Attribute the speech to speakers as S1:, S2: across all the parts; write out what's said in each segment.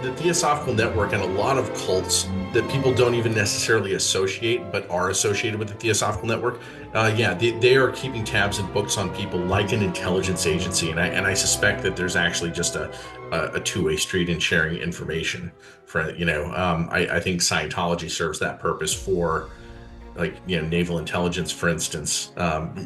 S1: the Theosophical Network and a lot of cults that people don't even necessarily associate, but are associated with the Theosophical Network. Yeah, they are keeping tabs and books on people like an intelligence agency, and I suspect that there's actually just a two-way street in sharing information. I think Scientology serves that purpose for, like, naval intelligence, for instance,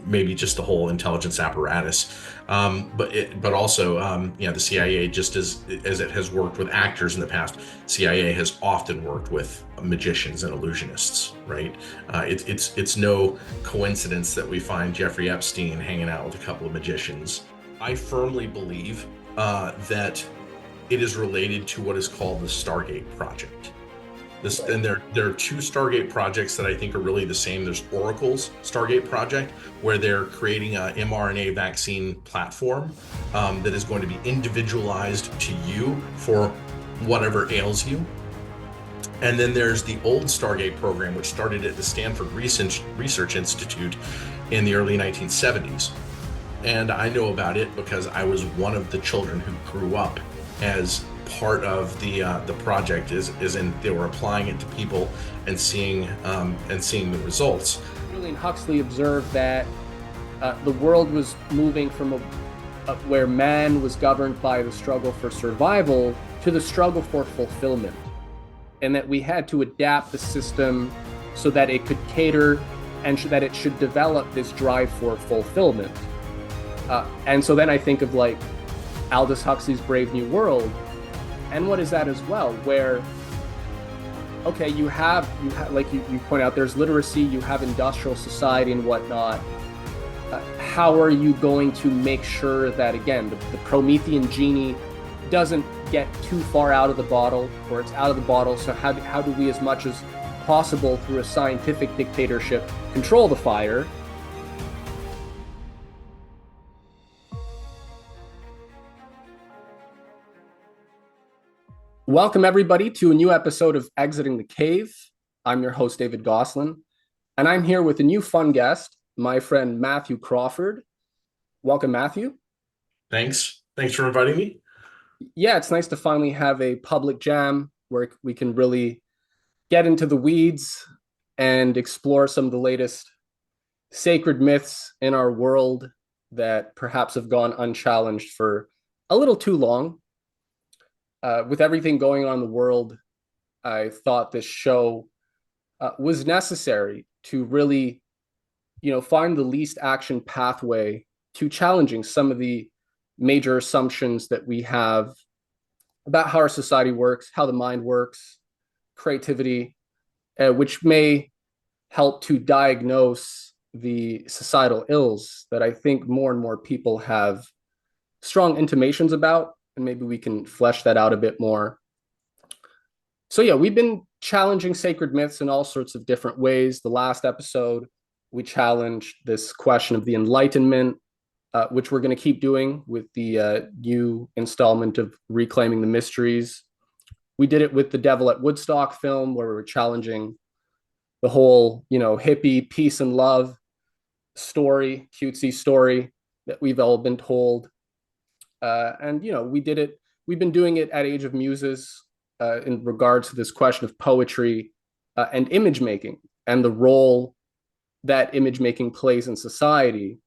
S1: maybe just the whole intelligence apparatus, but also, the CIA, just as it has worked with actors in the past. CIA has often worked with magicians and illusionists, right? It's no coincidence that we find Jeffrey Epstein hanging out with a couple of magicians. I firmly believe that it is related to what is called the Stargate Project. And there are two Stargate projects that I think are really the same. There's Oracle's Stargate project, where they're creating a mRNA vaccine platform that is going to be individualized to you for whatever ails you. And then there's the old Stargate program, which started at the Stanford Research Institute in the early 1970s. And I know about it because I was one of the children who grew up as part of the project, is in they were applying it to people and seeing the results.
S2: Julian Huxley observed that the world was moving from where man was governed by the struggle for survival to the struggle for fulfillment, and that we had to adapt the system so that it could cater and that it should develop this drive for fulfillment. And so then I think of like Aldous Huxley's Brave New World. And what is that as well? Where, okay, you have like you point out, there's literacy, you have industrial society and whatnot. How are you going to make sure that, again, the Promethean genie doesn't get too far out of the bottle, or it's out of the bottle? So how do we, as much as possible through a scientific dictatorship, control the fire? Welcome, everybody, to a new episode of Exiting the Cave. I'm your host, David Gosselin, and I'm here with a new fun guest, my friend Mathew Crawford. Welcome, Mathew.
S1: Thanks for inviting me.
S2: Yeah, it's nice to finally have a public jam where we can really get into the weeds and explore some of the latest sacred myths in our world that perhaps have gone unchallenged for a little too long. With everything going on in the world, I thought this show was necessary to really, find the least action pathway to challenging some of the major assumptions that we have about how our society works, how the mind works, creativity, which may help to diagnose the societal ills that I think more and more people have strong intimations about. And maybe we can flesh that out a bit more. So yeah, we've been challenging sacred myths in all sorts of different ways. The last episode, we challenged this question of the Enlightenment, which we're going to keep doing with the new installment of Reclaiming the Mysteries. We did it with the Devil at Woodstock film, where we were challenging the whole, hippie peace and love story, cutesy story that we've all been told. We did it. We've been doing it at Age of Muses in regards to this question of poetry and image making and the role that image making plays in society.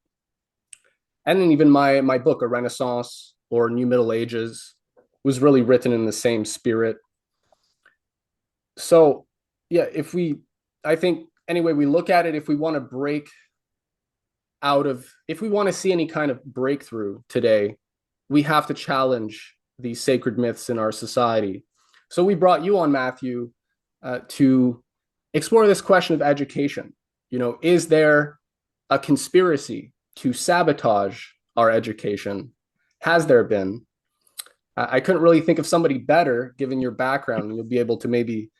S2: And then even my book, A Renaissance or New Middle Ages, was really written in the same spirit. So yeah, I think any way we look at it, if we want to see any kind of breakthrough today, we have to challenge these sacred myths in our society. So we brought you on, Mathew, to explore this question of education. Is there a conspiracy to sabotage our education? Has there been? I couldn't really think of somebody better, given your background. You'll be able to maybe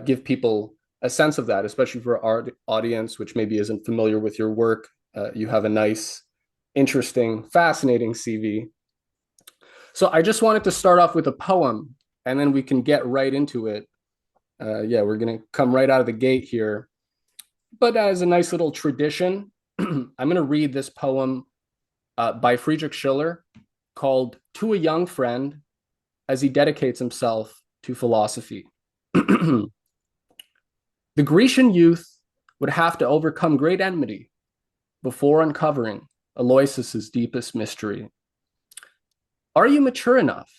S2: give people a sense of that, especially for our audience, which maybe isn't familiar with your work. You have a nice, interesting, fascinating CV. So I just wanted to start off with a poem, and then we can get right into it. We're going to come right out of the gate here. But as a nice little tradition, I'm going to read this poem by Friedrich Schiller called To a Young Friend, as he dedicates himself to philosophy. The Grecian youth would have to overcome great enmity before uncovering Aloysius's deepest mystery. Are you mature enough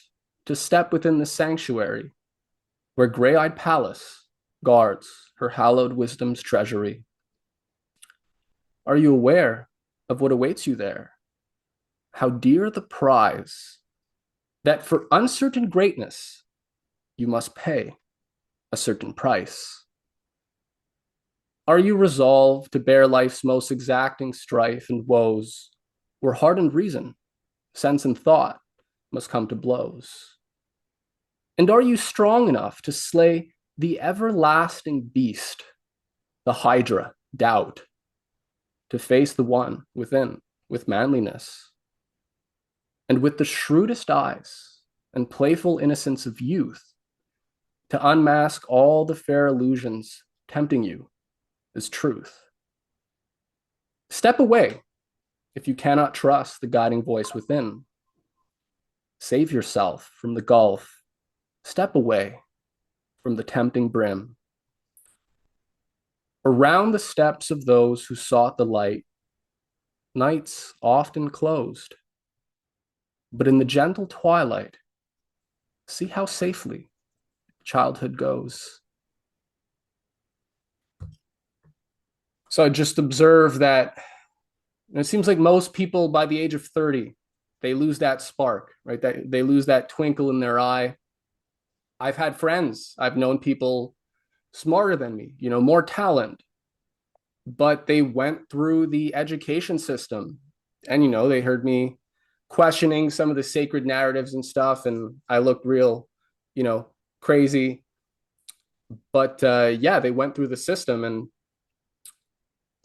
S2: to step within the sanctuary where gray-eyed Pallas guards her hallowed wisdom's treasury? Are you aware of what awaits you there? How dear the prize that for uncertain greatness you must pay a certain price. Are you resolved to bear life's most exacting strife and woes, where heart and reason, sense and thought must come to blows? And are you strong enough to slay the everlasting beast, the hydra, doubt, to face the one within with manliness? And with the shrewdest eyes and playful innocence of youth, to unmask all the fair illusions tempting you as truth. Step away if you cannot trust the guiding voice within. Save yourself from the gulf. Step away from the tempting brim. Around the steps of those who sought the light, nights often closed. But in the gentle twilight, see how safely childhood goes. So I just observe that it seems like most people by the age of 30, they lose that spark, right? That they lose that twinkle in their eye. I've had friends, I've known people smarter than me, more talent, but they went through the education system and, they heard me questioning some of the sacred narratives and stuff. And I looked real, crazy. But yeah, they went through the system, and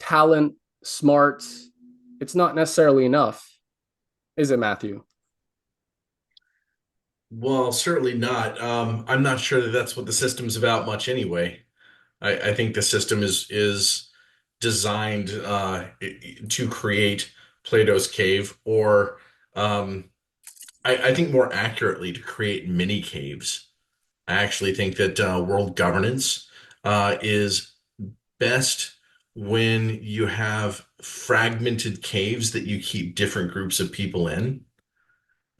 S2: talent, smarts, it's not necessarily enough. Is it, Matthew?
S1: Well, certainly not. I'm not sure that that's what the system's about much anyway. I think the system is designed to create Plato's cave, or I think more accurately to create mini caves. I actually think that world governance is best when you have fragmented caves that you keep different groups of people in.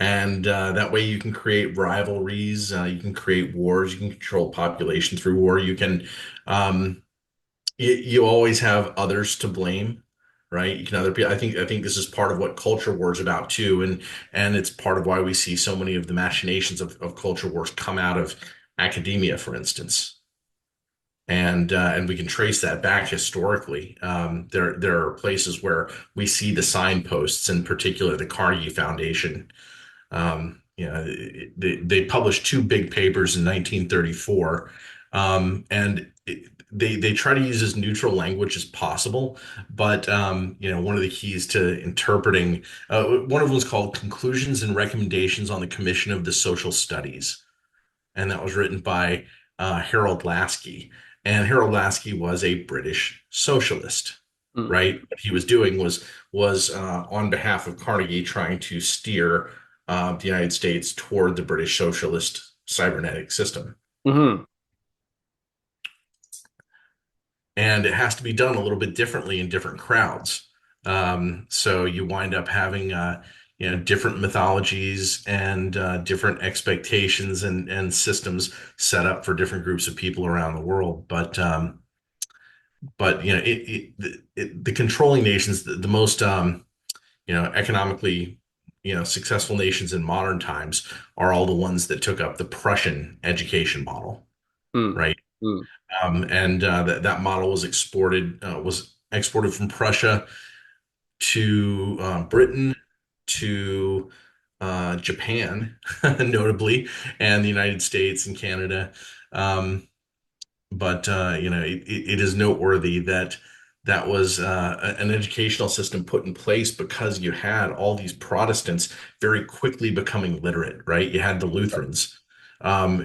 S1: And that way you can create rivalries, you can create wars, you can control population through war. Um, you always have others to blame, right? You can other people. I think this is part of what culture war is about too, and it's part of why we see so many of the machinations of culture wars come out of academia, for instance. And we can trace that back historically. There are places where we see the signposts, in particular the Carnegie Foundation. They published two big papers in 1934, and they try to use as neutral language as possible. But one of the keys to interpreting one of them was called Conclusions and Recommendations on the Commission of the Social Studies, and that was written by Harold Lasky. And Harold Lasky was a British socialist,
S2: Mm.
S1: right? What he was doing was on behalf of Carnegie trying to steer the United States toward the British socialist cybernetic system.
S2: Mm-hmm.
S1: And it has to be done a little bit differently in different crowds. So you wind up having different mythologies and different expectations and systems set up for different groups of people around the world. But the controlling nations, the most economically successful nations in modern times are all the ones that took up the Prussian education model,
S2: Mm.
S1: right?
S2: Mm.
S1: And that model was exported from Prussia to Britain, to Japan, notably, and the United States and Canada. Um, but it is noteworthy that that was an educational system put in place because you had all these Protestants very quickly becoming literate, right? You had the Lutherans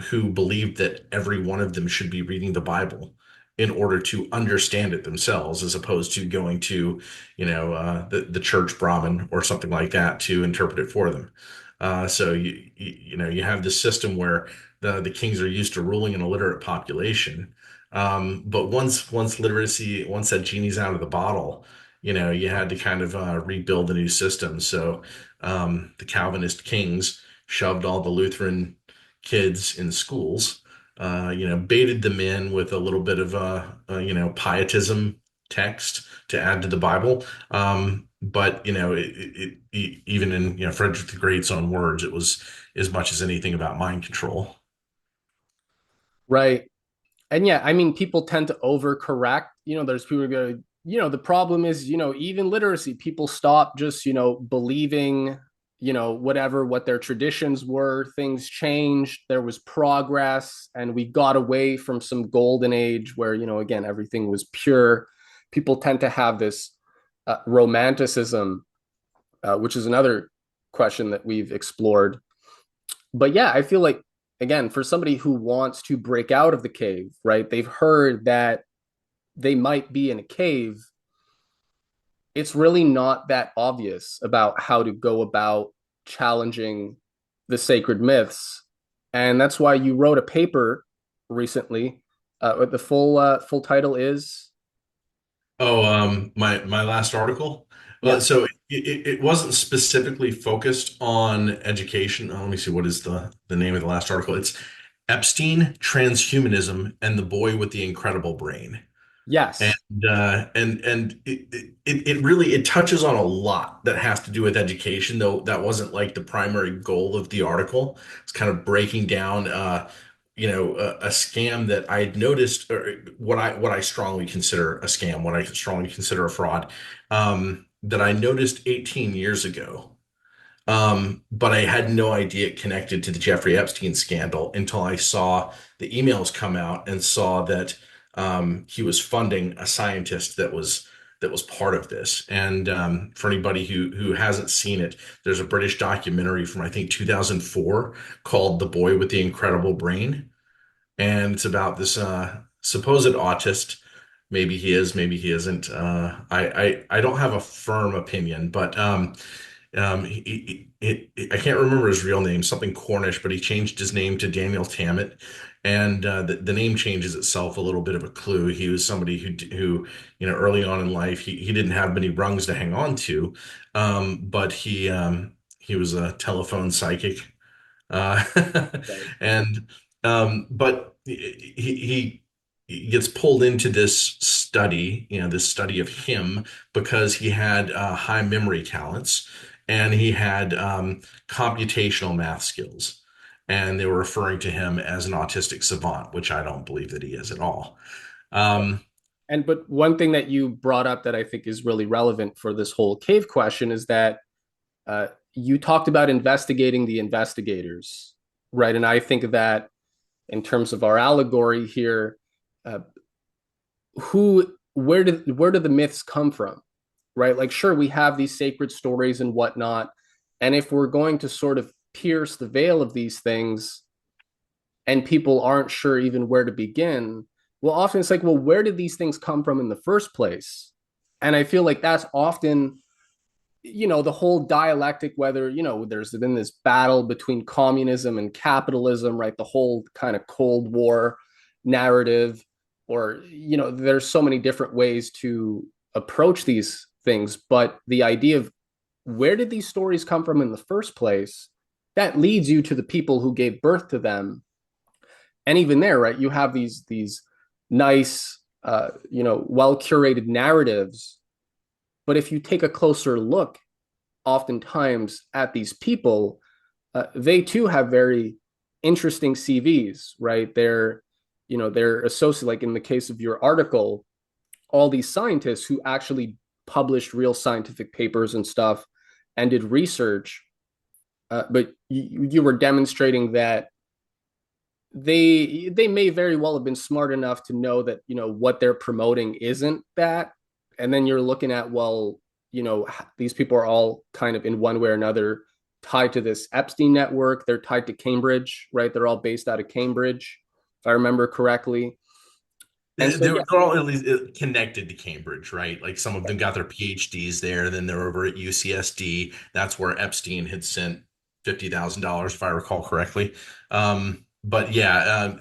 S1: who believed that every one of them should be reading the Bible in order to understand it themselves, as opposed to going to, the church Brahmin or something like that to interpret it for them. So you have this system where the kings are used to ruling an illiterate population. But once that genie's out of the bottle, you had to kind of rebuild a new system. So the Calvinist kings shoved all the Lutheran kids in schools, baited them in with a little bit of pietism text to add to the Bible. But even in Frederick the Great's own words, it was as much as anything about mind control.
S2: Right. And yeah, I mean, people tend to overcorrect. There's people who go, the problem is, even literacy, people stop just, believing, what their traditions were. Things changed. There was progress, and we got away from some golden age where, again, everything was pure. People tend to have this romanticism, which is another question that we've explored. But yeah, I feel like, again, for somebody who wants to break out of the cave, right? They've heard that they might be in a cave. It's really not that obvious about how to go about challenging the sacred myths. And that's why you wrote a paper recently. The full title is,
S1: Oh, my last article.
S2: yeah.
S1: So it wasn't specifically focused on education. Let me see, what is the name of the last article? It's Epstein, Transhumanism, and the Boy with the Incredible Brain. And
S2: Yes.
S1: it really it touches on a lot that has to do with education, though that wasn't like the primary goal of the article. It's kind of breaking down a scam that I had noticed, or what I strongly consider a scam, what I strongly consider a fraud, that I noticed 18 years ago. But I had no idea it connected to the Jeffrey Epstein scandal until I saw the emails come out and saw that he was funding a scientist that was part of this. And for anybody who hasn't seen it, there's a British documentary from I think 2004 called "The Boy with the Incredible Brain," and it's about this supposed autist. Maybe he is, maybe he isn't. I don't have a firm opinion, but I can't remember his real name, something Cornish, but he changed his name to Daniel Tammet, and the name changes itself a little bit of a clue. He was somebody who early on in life, he didn't have many rungs to hang on to, but he was a telephone psychic, uh,
S2: Right.
S1: and but he gets pulled into this study, this study of him because he had high memory talents and he had computational math skills. And they were referring to him as an autistic savant, which I don't believe that he is at all. Um,
S2: But one thing that you brought up that I think is really relevant for this whole cave question is that you talked about investigating the investigators, right? And I think that in terms of our allegory here, uh, where do the myths come from, right? Like, sure, we have these sacred stories and whatnot, and if we're going to sort of pierce the veil of these things, and people aren't sure even where to begin, well, often it's like, well, where did these things come from in the first place? And I feel like that's often the whole dialectic, whether there's been this battle between communism and capitalism, right? The whole kind of Cold War narrative, or there's so many different ways to approach these things, but the idea of where did these stories come from in the first place, that leads you to the people who gave birth to them. And even there, right, you have these nice well curated narratives, but if you take a closer look oftentimes at these people, they too have very interesting CVs, right? They're associated, like in the case of your article, all these scientists who actually published real scientific papers and stuff and did research, but you were demonstrating that they may very well have been smart enough to know that what they're promoting isn't that. And then you're looking at, well, these people are all kind of in one way or another tied to this Epstein network. They're tied to Cambridge, right? They're all based out of Cambridge, if I remember correctly. And so,
S1: they're
S2: yeah.
S1: all at least connected to Cambridge, right? Like some of them got their PhDs there, then they're over at UCSD. That's where Epstein had sent $50,000 if I recall correctly. But yeah,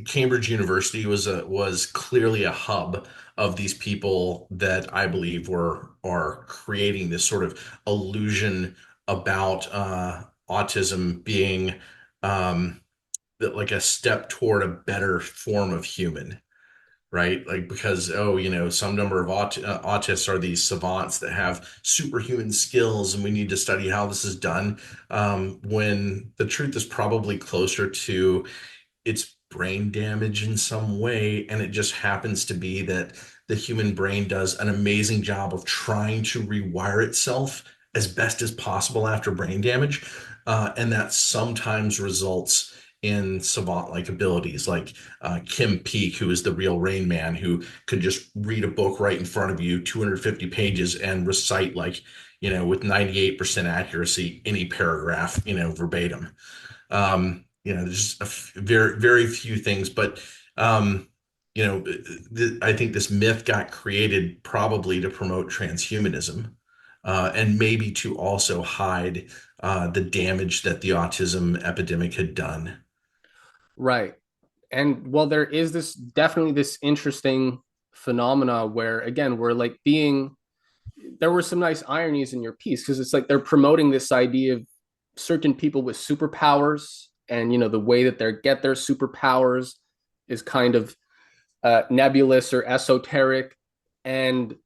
S1: Cambridge University was clearly a hub of these people that I believe were are creating this sort of illusion about autism being um, like a step toward a better form of human, right? Like because some number of autists are these savants that have superhuman skills, and we need to study how this is done. When the truth is probably closer to it's brain damage in some way, and it just happens to be that the human brain does an amazing job of trying to rewire itself as best as possible after brain damage, and that sometimes results in savant-like abilities, like Kim Peek, who is the real Rain Man, who could just read a book right in front of you, 250 pages, and recite like, with 98% accuracy any paragraph, verbatim. There's very, very few things, but I think this myth got created probably to promote transhumanism, and maybe to also hide the damage that the autism epidemic had done.
S2: Right. And well, there is this definitely this interesting phenomena where again we're like being there were some nice ironies in your piece because it's like they're promoting this idea of certain people with superpowers, and the way that they get their superpowers is kind of nebulous or esoteric. And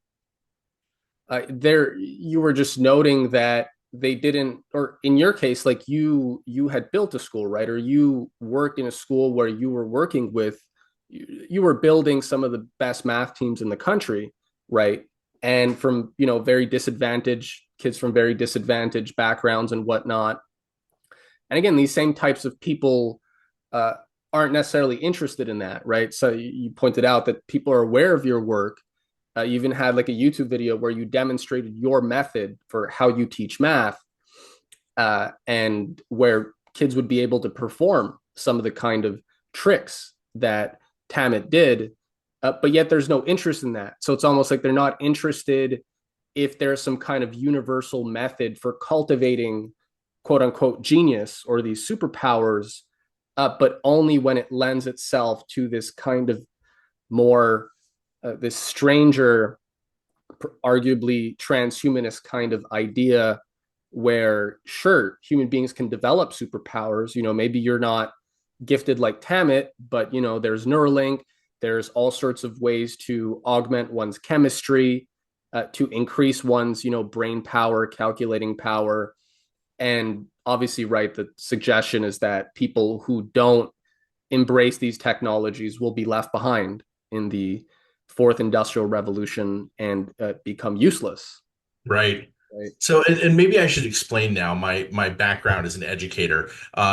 S2: there you were just noting that they didn't, or in your case, like you had built a school, right? Or you worked in a school where you were working with you were building some of the best math teams in the country, right? And from very disadvantaged kids from very disadvantaged backgrounds and whatnot. And again, these same types of people uh, aren't necessarily interested in that, right? So you pointed out that people are aware of your work. You even had like a YouTube video where you demonstrated your method for how you teach math, and where kids would be able to perform some of the kind of tricks that Tamit did, but yet there's no interest in that. So it's almost like they're not interested if there's some kind of universal method for cultivating quote unquote genius or these superpowers, but only when it lends itself to this kind of more this stranger, arguably transhumanist kind of idea where sure human beings can develop superpowers. Maybe you're not gifted like Tamit, but there's Neuralink, there's all sorts of ways to augment one's chemistry, to increase one's brain power, calculating power. And obviously, right, the suggestion is that people who don't embrace these technologies will be left behind in the fourth industrial revolution and become useless.
S1: Right.
S2: Right.
S1: So, and maybe I should explain now my background as an educator,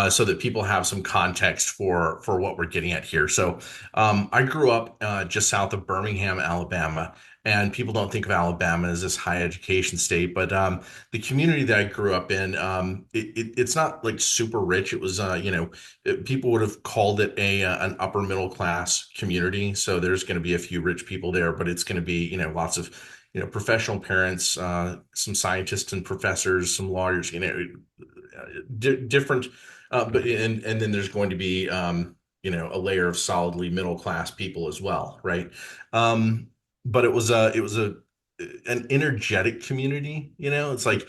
S1: so that people have some context for what we're getting at here. So, I grew up just south of Birmingham, Alabama, and people don't think of Alabama as this high education state, but the community that I grew up in, it's not like super rich. It was, people would have called it an upper middle class community. So there's going to be a few rich people there, but it's going to be, lots of professional parents, some scientists and professors, some lawyers, different, but and then there's going to be, a layer of solidly middle class people as well, right? But it was an energetic community. It's like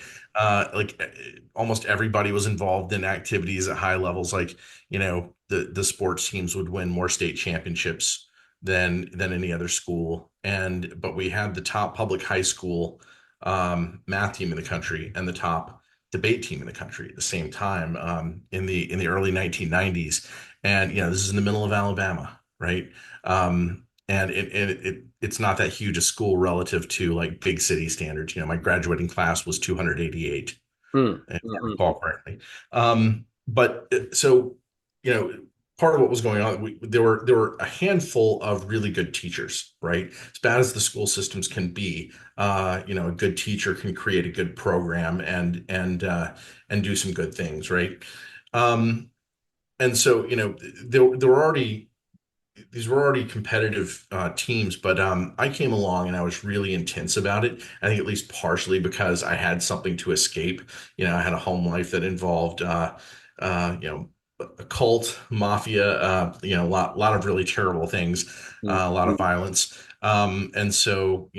S1: almost everybody was involved in activities at high levels. Like the sports teams would win more state championships than any other school. But we had the top public high school math team in the country and the top debate team in the country at the same time, in the early 1990s. And this is in the middle of Alabama, right? And it's not that huge a school relative to like big city standards. My graduating class was 288,
S2: Mm,
S1: if I
S2: mm,
S1: recall correctly. But so, you know, part of what was going on, there were a handful of really good teachers, right? As bad as the school systems can be, a good teacher can create a good program and do some good things, right? Um, and so, there were already these were already competitive teams, but I came along and I was really intense about it. I think at least partially because I had something to escape. I had a home life that involved, you know, a cult, mafia, lot of really terrible things, a lot of violence. And so,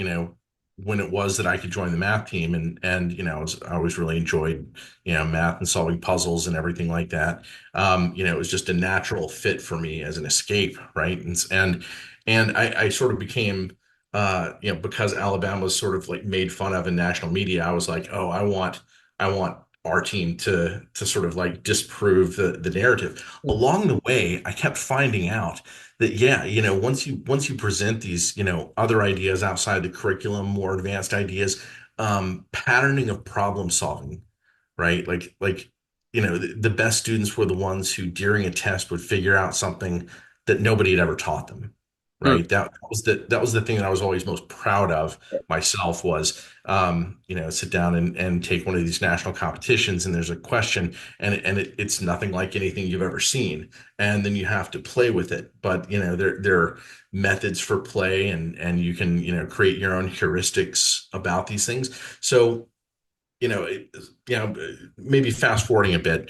S1: when it was that I could join the math team and I always really enjoyed, math and solving puzzles and everything like that. It was just a natural fit for me as an escape, right? And I sort of became, because Alabama was sort of like made fun of in national media, I was like, oh, I want our team to sort of like disprove the narrative. Along the way, I kept finding out that yeah, once you present these, other ideas outside the curriculum, more advanced ideas, patterning of problem solving, right? The best students were the ones who during a test would figure out something that nobody had ever taught them, right? That was the thing that I was always most proud of myself was, sit down and take one of these national competitions and there's a question and it's nothing like anything you've ever seen. And then you have to play with it. But, there are methods for play and you can, create your own heuristics about these things. So, maybe fast forwarding a bit.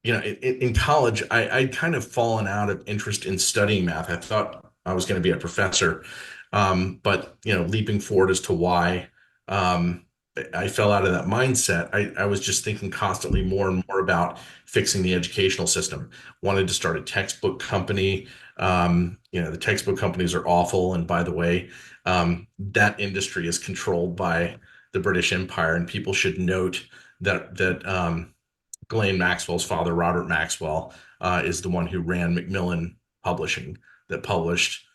S1: In college, I'd kind of fallen out of interest in studying math. I thought I was going to be a professor. But, leaping forward as to why, um, I fell out of that mindset. I was just thinking constantly more and more about fixing the educational system. Wanted to start a textbook company. The textbook companies are awful. And by the way, that industry is controlled by the British Empire, and people should note that Ghislaine Maxwell's father, Robert Maxwell, is the one who ran Macmillan Publishing that published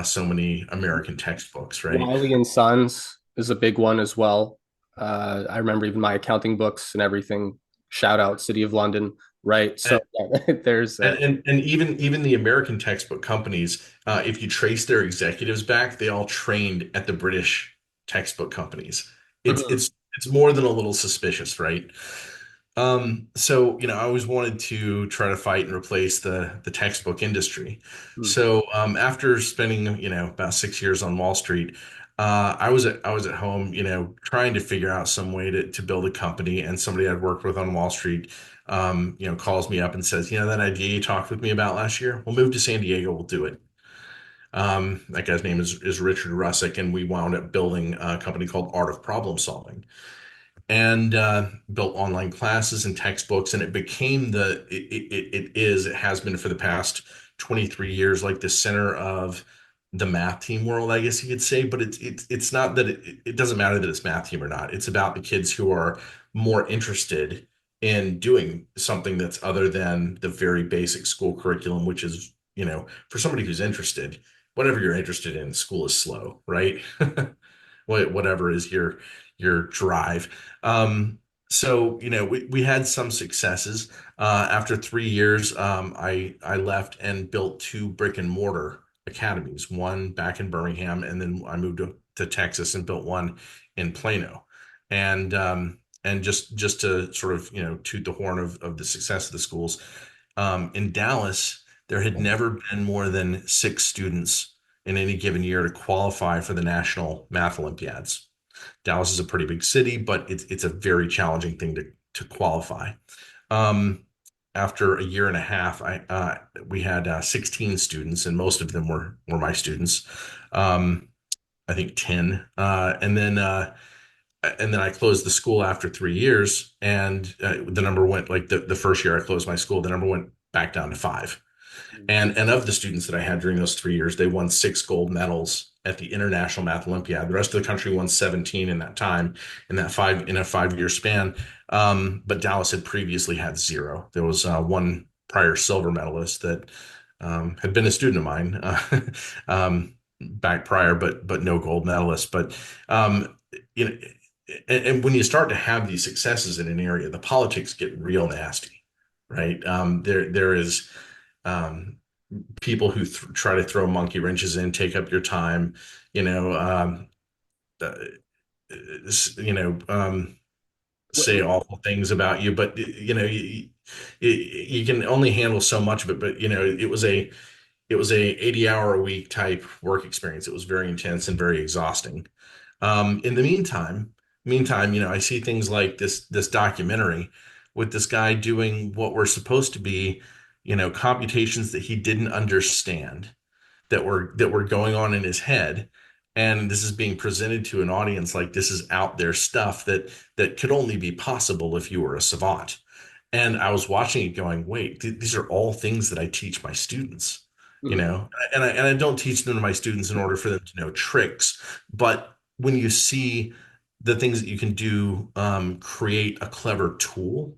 S1: so many American textbooks, right?
S2: Wiley and Sons is a big one as well. I remember even my accounting books and everything. Shout out City of London, right? So
S1: And
S2: there's
S1: and even the American textbook companies, if you trace their executives back, they all trained at the British textbook companies. It's
S2: Mhm.
S1: it's it's more than a little suspicious, right? So, I always wanted to try to fight and replace the textbook industry.
S2: Mhm.
S1: So, after spending, about 6 years on Wall Street, I was at home, trying to figure out some way to build a company. And somebody I'd worked with on Wall Street, calls me up and says, that idea you talked with me about last year, we'll move to San Diego, we'll do it. That guy's name is Richard Russick, and we wound up building a company called Art of Problem Solving and built online classes and textbooks, and it became it has been for the past 23 years like the center of the math team world, I guess you could say. But it's not that it doesn't matter that it's math team or not. It's about the kids who are more interested in doing something that's other than the very basic school curriculum, which is, for somebody who's interested, whatever you're interested in, school is slow, right? Whatever is your drive. So, we had some successes. After 3 years, I left and built two brick and mortar academies, one back in Birmingham, and then I moved to Texas and built one in Plano. And just to sort of, toot the horn of the success of the schools, in Dallas, there had never been more than 6 students in any given year to qualify for the National Math Olympiads. Dallas is a pretty big city, but it's a very challenging thing to qualify. Um, After a year and a half, we had 16 students, and most of them were my students. I think 10, and then I closed the school after 3 years, and the number went like the first year I closed my school, the number went back down to five. And of the students that I had during those 3 years, they won 6 gold medals at the International Math Olympiad. The rest of the country won 17 in that time, in a 5 year span. But Dallas had previously had zero. There was one prior silver medalist that had been a student of mine back prior, but no gold medalist. But you know, and when you start to have these successes in an area, the politics get real nasty, right? There is. Um, People who try to throw monkey wrenches in, take up your time, you know, uh, you know, say awful things about you, but you can only handle so much of it. But it was it was a 80-hour a week type work experience. It was very intense and very exhausting. In the meantime, I see things like this documentary with this guy doing what were supposed to be, computations that he didn't understand, that were going on in his head. And this is being presented to an audience like this is out there stuff that could only be possible if you were a savant. And I was watching it going, wait, these are all things that I teach my students,
S2: Mhm.
S1: and I don't teach them to my students in order for them to know tricks. But when you see the things that you can do, create a clever tool,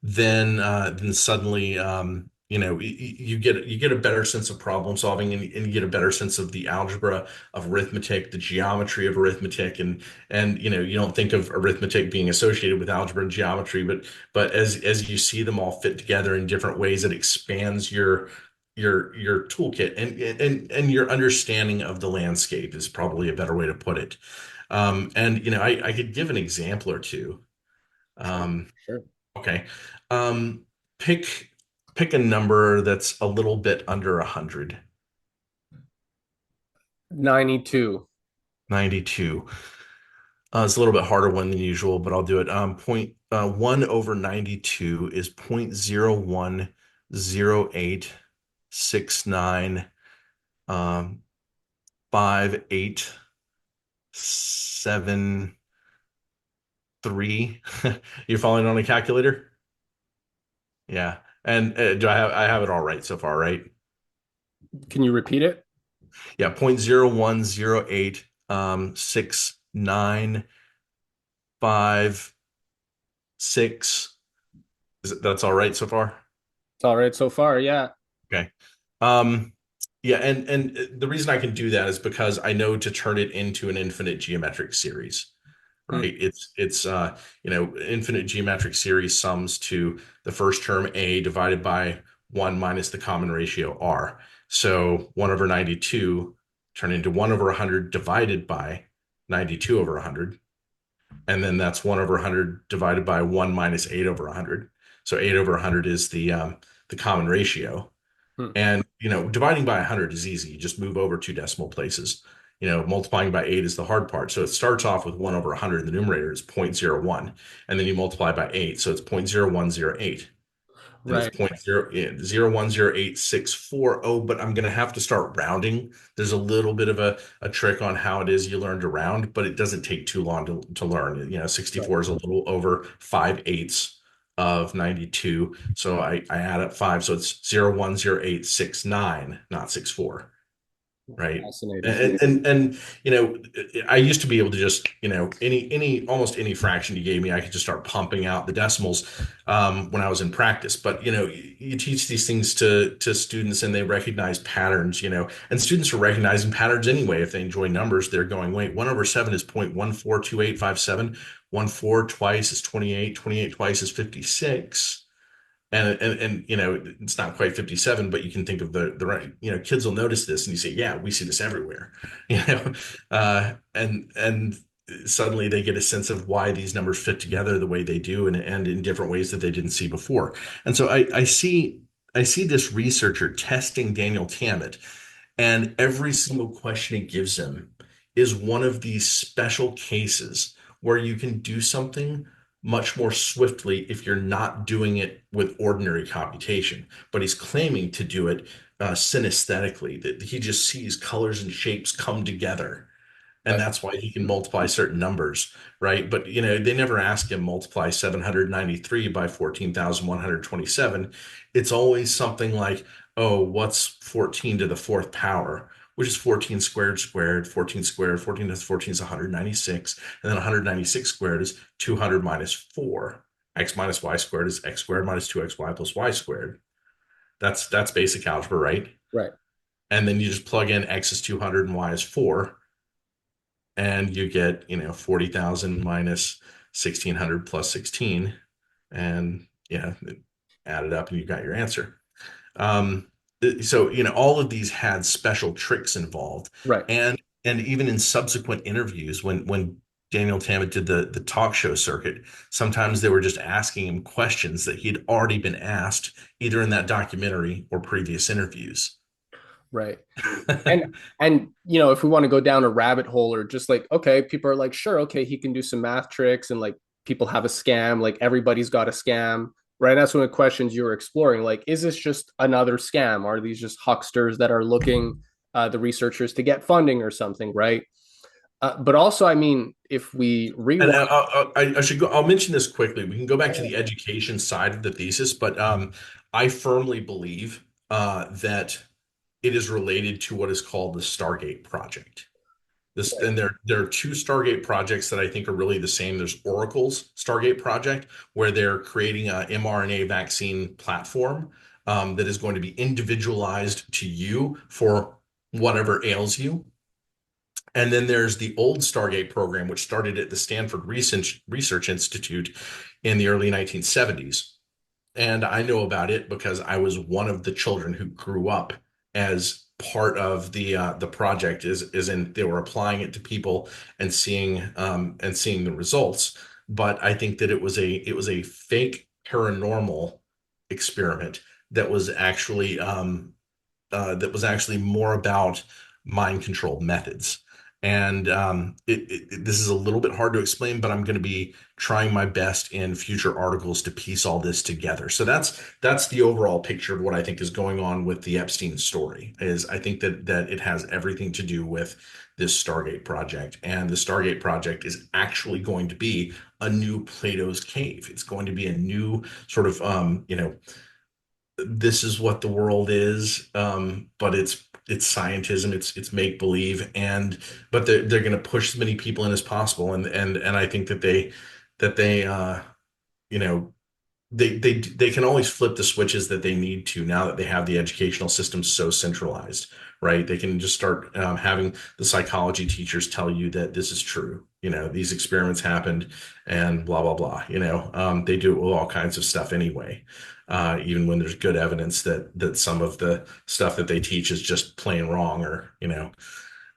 S1: then suddenly, you get a better sense of problem solving, and you get a better sense of the algebra of arithmetic, the geometry of arithmetic, and you don't think of arithmetic being associated with algebra and geometry, but as you see them all fit together in different ways, it expands your toolkit, and your understanding of the landscape is probably a better way to put it. And I could give an example or two.
S2: Sure,
S1: Um,
S2: sure.
S1: okay. Um, pick pick a number that's a little bit under 100.
S2: 92.
S1: 92. It's a little bit harder one than usual, but I'll do it. 1 over 92 is 0.010869, 5873. You're following on a calculator? Yeah. And I have it all right so far, right?
S2: Can you repeat it?
S1: Yeah, 0.0108, 6956. That's all right so far?
S2: It's all right so far. Yeah.
S1: Okay. Um, yeah, and the reason I can do that is because I know to turn it into an infinite geometric series,
S2: Hmm.
S1: right? It's infinite geometric series sums to the first term a divided by 1 minus the common ratio r. So 1 over 92 turn into 1 over 100 divided by 92 over 100. And then that's 1 over 100 divided by 1 minus 8 over 100. So 8 over 100 is the common ratio.
S2: Hmm.
S1: And dividing by 100 is easy. You just move over two decimal places. Multiplying by 8 is the hard part. So it starts off with 1 over 100. The numerator is 0.01. And then you multiply by 8. So it's 0.0108. Then it's
S2: Right.
S1: 0.0108640. Oh, but I'm going to have to start rounding. There's a little bit of a trick on how it is you learn to round, but it doesn't take too long to learn.
S2: Right.
S1: 64 is a little over 5/8 of 92. So I add up five. So it's 0.10869, not 64, right?
S2: Fascinating.
S1: And I used to be able to just any almost any fraction you gave me, I could just start pumping out the decimals, when I was in practice. But you teach these things to students, and they recognize patterns, and students are recognizing patterns anyway. If they enjoy numbers, they're going, wait, 1/7 is 0.142857. 1/4 twice is 28. 28 twice is 56. And it's not quite 57, but you can think of the right, kids will notice this, and you say, yeah, we see this everywhere. you know and suddenly they get a sense of why these numbers fit together the way they do, and in different ways that they didn't see before. And so I see this researcher testing Daniel Tammet, and every single question he gives him is one of these special cases where you can do something much more swiftly if you're not doing it with ordinary computation. But he's claiming to do it synesthetically, that he just sees colors and shapes come together, and
S2: Right.
S1: that's why he can multiply certain numbers, right? But they never ask him multiply 793 by 14,127. It's always something like, oh, what's 14 to the fourth power? Which is 14 squared squared, 14 squared, 14 to the 14 is 196, and then 196 squared is 200 minus 4. X minus y squared is x squared minus 2xy plus y squared. That's basic algebra, right?
S2: Right.
S1: And then you just plug in x is 200 and y is 4, and you get 40,000 minus 1,600 plus 16, and add it up and you got your answer. um so all of these had special tricks involved,
S2: Right.
S1: and even in subsequent interviews, when Daniel Tammet did the talk show circuit, sometimes they were just asking him questions that he'd already been asked either in that documentary or previous interviews.
S2: Right. And if we want to go down a rabbit hole, or just like, okay, people are like, sure, okay, he can do some math tricks, and like people have a scam, like everybody's got a scam, right? That's one of the questions you were exploring. Like, is this just another scam? Are these just hucksters that are looking, the researchers, to get funding or something, right? But also, I mean, if we
S1: And
S2: rewind.
S1: I should go. I'll mention this quickly. We can go back to the education side of the thesis, but I firmly believe that it is related to what is called the Stargate project. This and there are two Stargate projects that I think are really the same. There's Oracle's Stargate project, where they're creating a mRNA vaccine platform that is going to be individualized to you for whatever ails you. And then there's the old Stargate program, which started at the Stanford Research Institute in the early 1970s. And I know about it because I was one of the children who grew up as part of the project. Is in they were applying it to people and seeing the results. But I think that it was a fake paranormal experiment that was actually more about mind control methods. And this is a little bit hard to explain, but I'm going to be trying my best in future articles to piece all this together. So that's the overall picture of what I think is going on with the Epstein story. Is I think that it has everything to do with this Stargate project, and the Stargate project is actually going to be a new Plato's Cave. It's going to be a new sort of this is what the world is, but it's scientism, it's make believe, and but they're going to push as many people in as possible, and I think that they you know they can always flip the switches that they need to now that they have the educational system so centralized, right? They can just start having the psychology teachers tell you that this is true. These experiments happened and blah, blah, blah. They do it with all kinds of stuff anyway. Even when there's good evidence that some of the stuff that they teach is just plain wrong, or,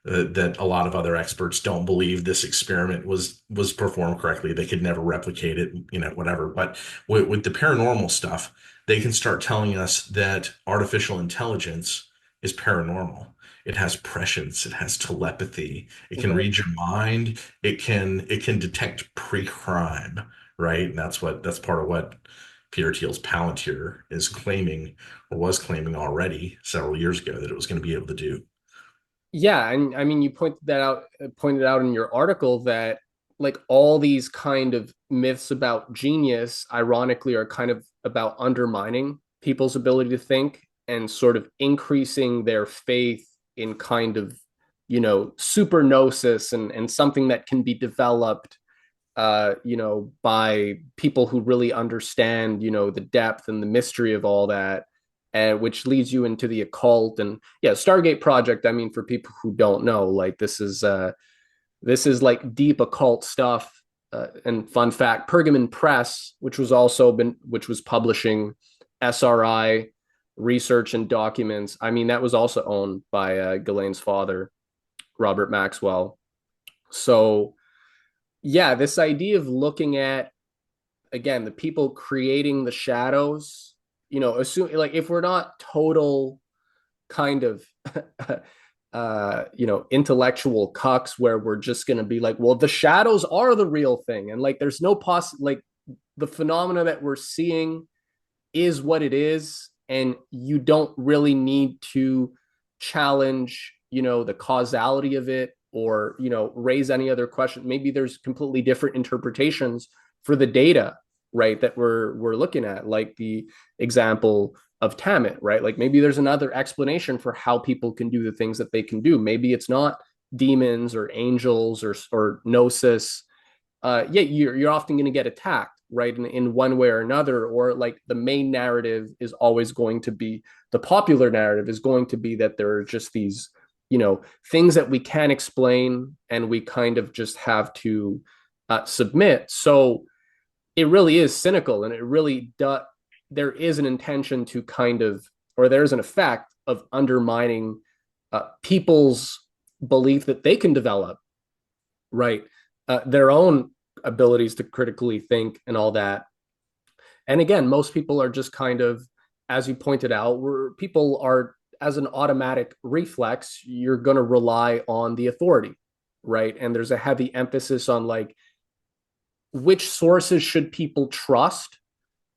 S1: that a lot of other experts don't believe this experiment was performed correctly. They could never replicate it, whatever. But with the paranormal stuff, they can start telling us that artificial intelligence is paranormal. It has prescience, it has telepathy, it can
S2: Mhm.
S1: read your mind, it can detect pre-crime, right? And that's part of what Peter Thiel's Palantir is claiming, or was claiming already several years ago, that it was going to be able to do.
S2: Yeah, and I mean, you pointed out in your article that like all these kind of myths about genius, ironically, are kind of about undermining people's ability to think and sort of increasing their faith in kind of, supergnosis, and something that can be developed, by people who really understand, the depth and the mystery of all that, and which leads you into the occult. And yeah, Stargate Project. I mean, for people who don't know, like this is like deep occult stuff. And fun fact, Pergamon Press, which was publishing SRI research and documents. I mean, that was also owned by Ghislaine's father, Robert Maxwell. So yeah, this idea of looking at, again, the people creating the shadows, assume, like, if we're not total kind of intellectual cucks, where we're just going to be like, well, the shadows are the real thing, and like there's no like the phenomena that we're seeing is what it is, and you don't really need to challenge, the causality of it, or, raise any other question. Maybe there's completely different interpretations for the data, right, that we're looking at, like the example of Tammet, right? Like maybe there's another explanation for how people can do the things that they can do. Maybe it's not demons or angels or gnosis. Yeah, you're often going to get attacked, right, in one way or another. Or like the main narrative is always going to be, the popular narrative is going to be that there are just these, things that we can't explain, and we kind of just have to submit. So it really is cynical, and it really does. There is an intention to kind of, or there's an effect of undermining people's belief that they can develop, right, their own abilities to critically think and all that. And again, most people are just kind of, as you pointed out, where people are as an automatic reflex, you're going to rely on the authority, right? And there's a heavy emphasis on like which sources should people trust,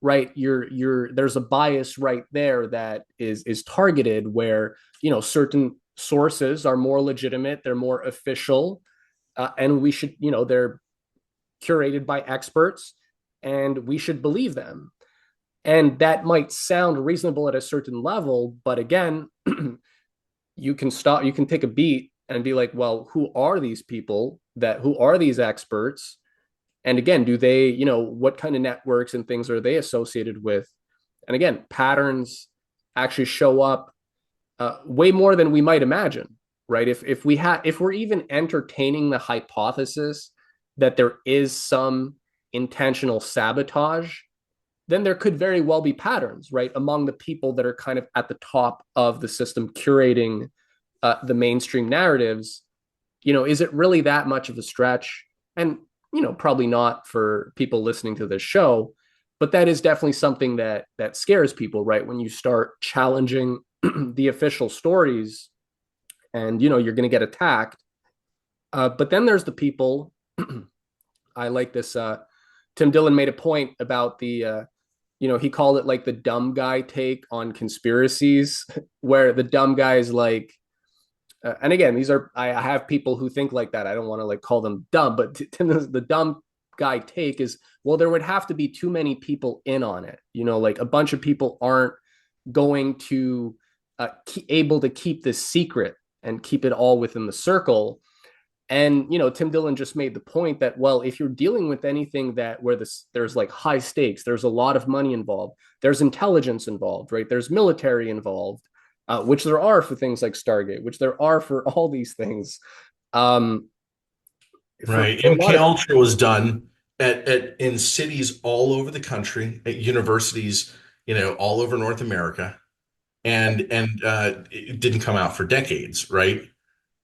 S2: right? There's a bias right there that is targeted where, certain sources are more legitimate, they're more official, and we should, they're curated by experts, and we should believe them. And that might sound reasonable at a certain level, but again, you can take a beat and be like, well, who are these people, who are these experts? And again, do they, what kind of networks and things are they associated with? And again, patterns actually show up way more than we might imagine, right? If we're even entertaining the hypothesis that there is some intentional sabotage, then there could very well be patterns, right, among the people that are kind of at the top of the system curating the mainstream narratives. Is it really that much of a stretch? And probably not for people listening to this show, but that is definitely something that scares people, right? When you start challenging the official stories, and you're going to get attacked. But then there's the people. I like this. Tim Dillon made a point about he called it like the dumb guy take on conspiracies, where the dumb guy is like, and again, I have people who think like that. I don't want to like call them dumb, but the dumb guy take is, well, there would have to be too many people in on it. Like a bunch of people aren't going to able to keep this secret and keep it all within the circle. And Tim Dillon just made the point that, well, if you're dealing with anything there's like high stakes, there's a lot of money involved, there's intelligence involved, right? There's military involved, which there are for things like Stargate, which there are for all these things. Um,
S1: Right.
S2: for a
S1: MK
S2: lot of
S1: Ultra was done in cities all over the country, at universities, all over North America, and it didn't come out for decades, right?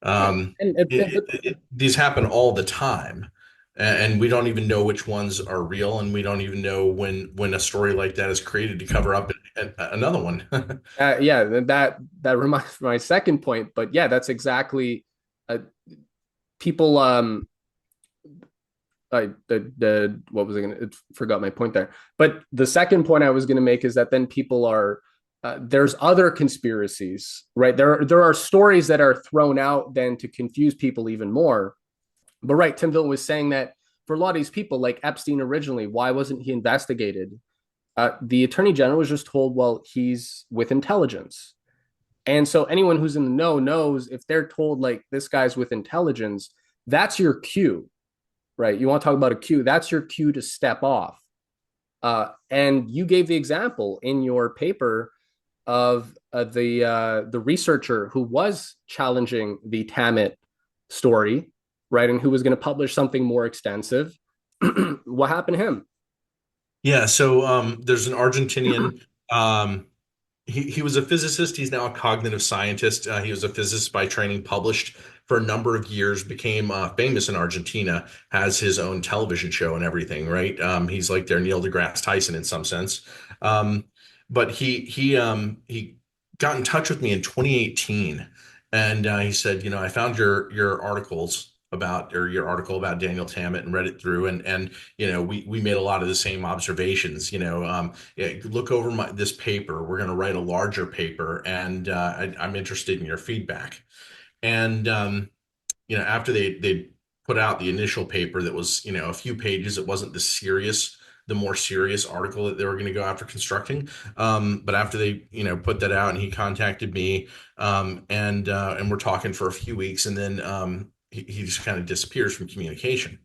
S2: yeah,
S1: These happen all the time, and we don't even know which ones are real, and we don't even know when a story like that is created to cover up another one.
S2: yeah, that reminds me of my second point. But yeah, that's exactly uh, people. The what was I gonna? Forgot my point there. But the second point I was going to make is that then people are there's other conspiracies, right? There are stories that are thrown out then to confuse people even more. But right, Tim Dillon was saying that for a lot of these people, like Epstein originally, why wasn't he investigated? The attorney general was just told, well, he's with intelligence. And so anyone who's in the know knows if they're told like this guy's with intelligence, that's your cue, right? You want to talk about a cue, that's your cue to step off. And you gave the example in your paper of the researcher who was challenging the Tammet story, right, and who was going to publish something more extensive. What happened to him?
S1: Yeah, so there's an Argentinian. He was a physicist. He's now a cognitive scientist. He was a physicist by training, published for a number of years, became famous in Argentina, has his own television show and everything, right? He's like their Neil deGrasse Tyson in some sense. Um, but he got in touch with me in 2018, and he said, I found your articles about, or your article about Daniel Tammet, and read it through, and we made a lot of the same observations. Yeah, look over this paper. We're going to write a larger paper, and I'm interested in your feedback. And after they put out the initial paper that was a few pages, it wasn't the more serious article that they were going to go after constructing. But after they put that out, and he contacted me, and we're talking for a few weeks, and then he just kind of disappears from communication.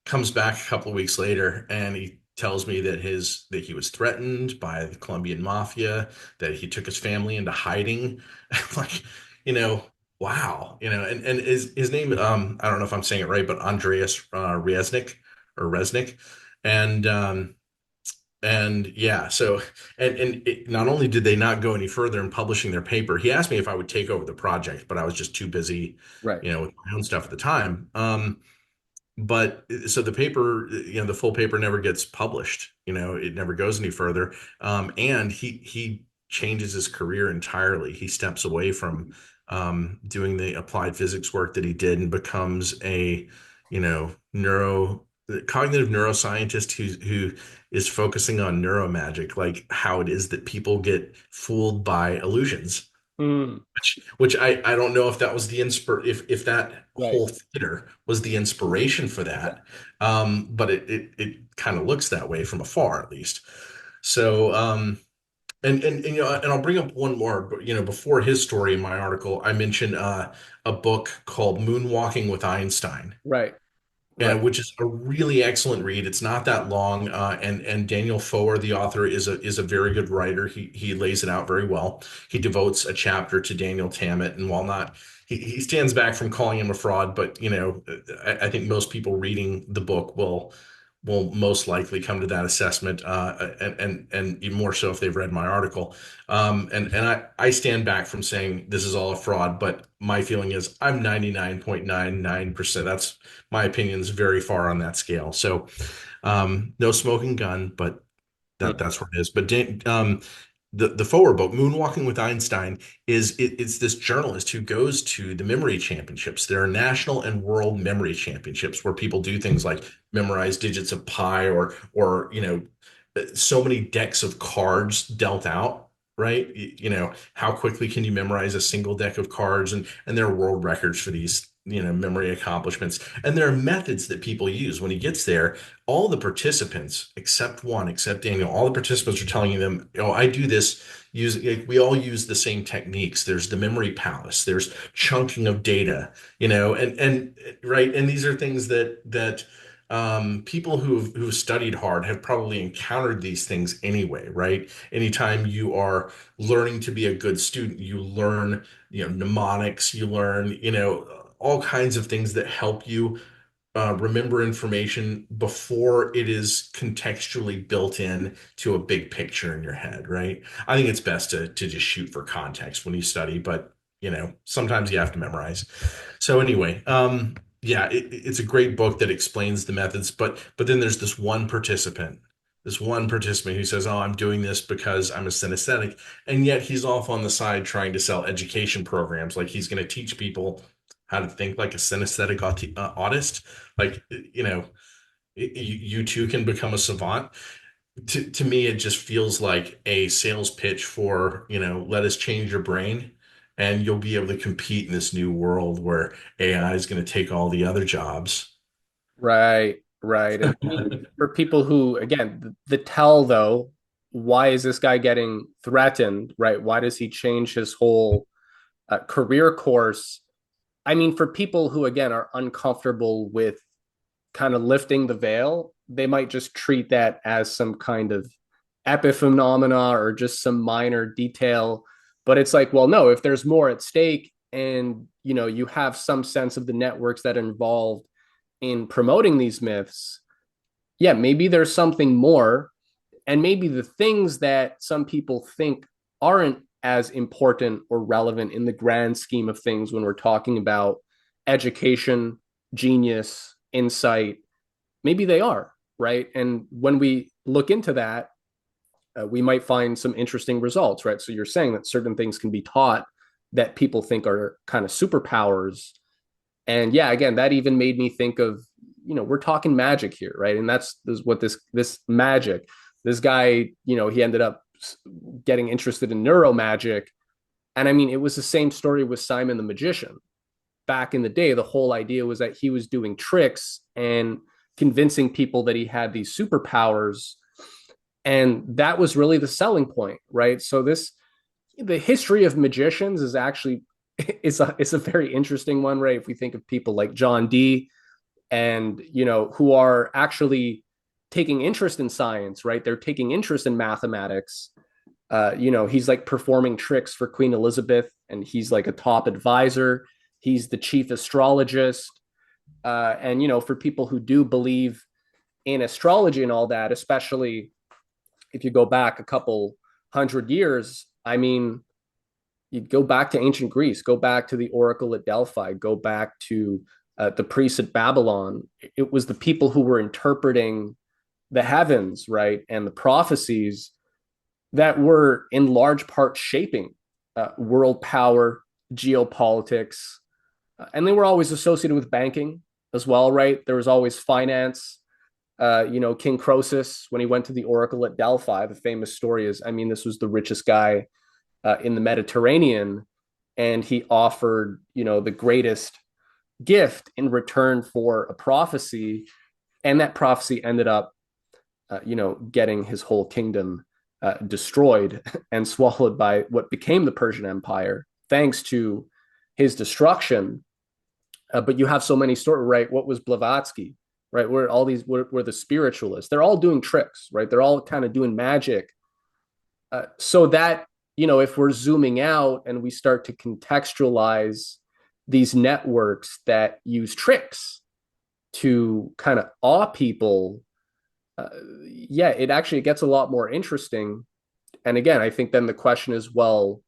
S1: Comes back a couple of weeks later, and he tells me that he was threatened by the Colombian mafia, that he took his family into hiding. Like, you know, wow, and his name, I don't know if I'm saying it right, but Andreas Resnick, or Resnick. And yeah, so not only did they not go any further in publishing their paper, he asked me if I would take over the project, but I was just too busy,
S2: Right.
S1: with my own stuff at the time. But so the paper, the full paper never gets published. It never goes any further. And he changes his career entirely. He steps away from doing the applied physics work that he did and becomes a, cognitive neuroscientist who is focusing on neuromagic, like how it is that people get fooled by illusions.
S2: Mm,
S1: Which I don't know if that was the if that
S2: right.
S1: whole theater was the inspiration for that. But it kind of looks that way from afar, at least. So and and I'll bring up one more, but before his story in my article, I mentioned a book called Moonwalking with Einstein,
S2: Right. Right.
S1: and which is a really excellent read. It's not that long, and Daniel Foer, the author, is a very good writer. He lays it out very well. He devotes a chapter to Daniel Tammet, and while not, he stands back from calling him a fraud, but I think most people reading the book will most likely come to that assessment, and even more so if they've read my article. And I stand back from saying this is all a fraud, but my feeling is I'm 99.99%. That's my opinion is very far on that scale. So, no smoking gun, but
S2: Mm,
S1: that's what it is. But the forward book, Moonwalking with Einstein, it's this journalist who goes to the memory championships. There are national and world memory championships where people do things like memorize digits of pi or so many decks of cards dealt out. Right? How quickly can you memorize a single deck of cards? And there are world records for these, memory accomplishments. And there are methods that people use. When he gets there, all the participants, except one, except Daniel, all the participants are telling them, "Oh, I do this. Like, we all use the same techniques. There's the memory palace. There's chunking of data, and right. And these are things that people who've studied hard have probably encountered these things anyway, right? Anytime you are learning to be a good student, you learn, mnemonics, you learn, all kinds of things that help you remember information before it is contextually built in to a big picture in your head, right? I think it's best to just shoot for context when you study, but sometimes you have to memorize. So anyway, yeah, it's a great book that explains the methods, but then there's this one participant who says, "Oh, I'm doing this because I'm a synesthetic," and yet he's off on the side trying to sell education programs, like he's going to teach people how to think like a synesthetic autist. Like, you too can become a savant. To me, it just feels like a sales pitch for, let us change your brain and you'll be able to compete in this new world where AI is going to take all the other jobs.
S2: right. Right. And I mean, for people who, again, the tell though, why is this guy getting threatened? Right? Why does he change his whole career course? I mean, for people who, again, are uncomfortable with kind of lifting the veil, they might just treat that as some kind of epiphenomena or just some minor detail. But it's like, well, no, if there's more at stake and you have some sense of the networks that are involved in promoting these myths, yeah, maybe there's something more. And maybe the things that some people think aren't as important or relevant in the grand scheme of things when we're talking about education, genius, insight, maybe they are, right? And when we look into that, we might find some interesting results, right? So you're saying that certain things can be taught that people think are kind of superpowers. And yeah, again, that even made me think of, we're talking magic here, right? And that's what this magic, this guy, he ended up getting interested in neuromagic. And I mean, it was the same story with Simon the Magician. Back in the day, the whole idea was that he was doing tricks and convincing people that he had these superpowers. And that was really the selling point, right? So the history of magicians is actually it's a very interesting one, right? If we think of people like John Dee and who are actually taking interest in science, right? They're taking interest in mathematics. He's like performing tricks for Queen Elizabeth, and he's like a top advisor. He's the chief astrologist. And for people who do believe in astrology and all that, especially if you go back a couple hundred years, I mean, you go back to ancient Greece, go back to the Oracle at Delphi, go back to the priests at Babylon. It was the people who were interpreting the heavens, right, and the prophecies. that were in large part shaping world power, geopolitics, and they were always associated with banking as well, right? There was always finance. King Croesus, when he went to the oracle at Delphi, the famous story is, I mean, this was the richest guy in the Mediterranean, and he offered, the greatest gift in return for a prophecy, and that prophecy ended up, getting his whole kingdom destroyed and swallowed by what became the Persian Empire, thanks to his destruction. But you have so many stories, right? What was Blavatsky, right? Where all these were the spiritualists. They're all doing tricks, right? They're all kind of doing magic. So that, if we're zooming out and we start to contextualize these networks that use tricks to kind of awe people, yeah, it gets a lot more interesting. And again, I think then the question is, well,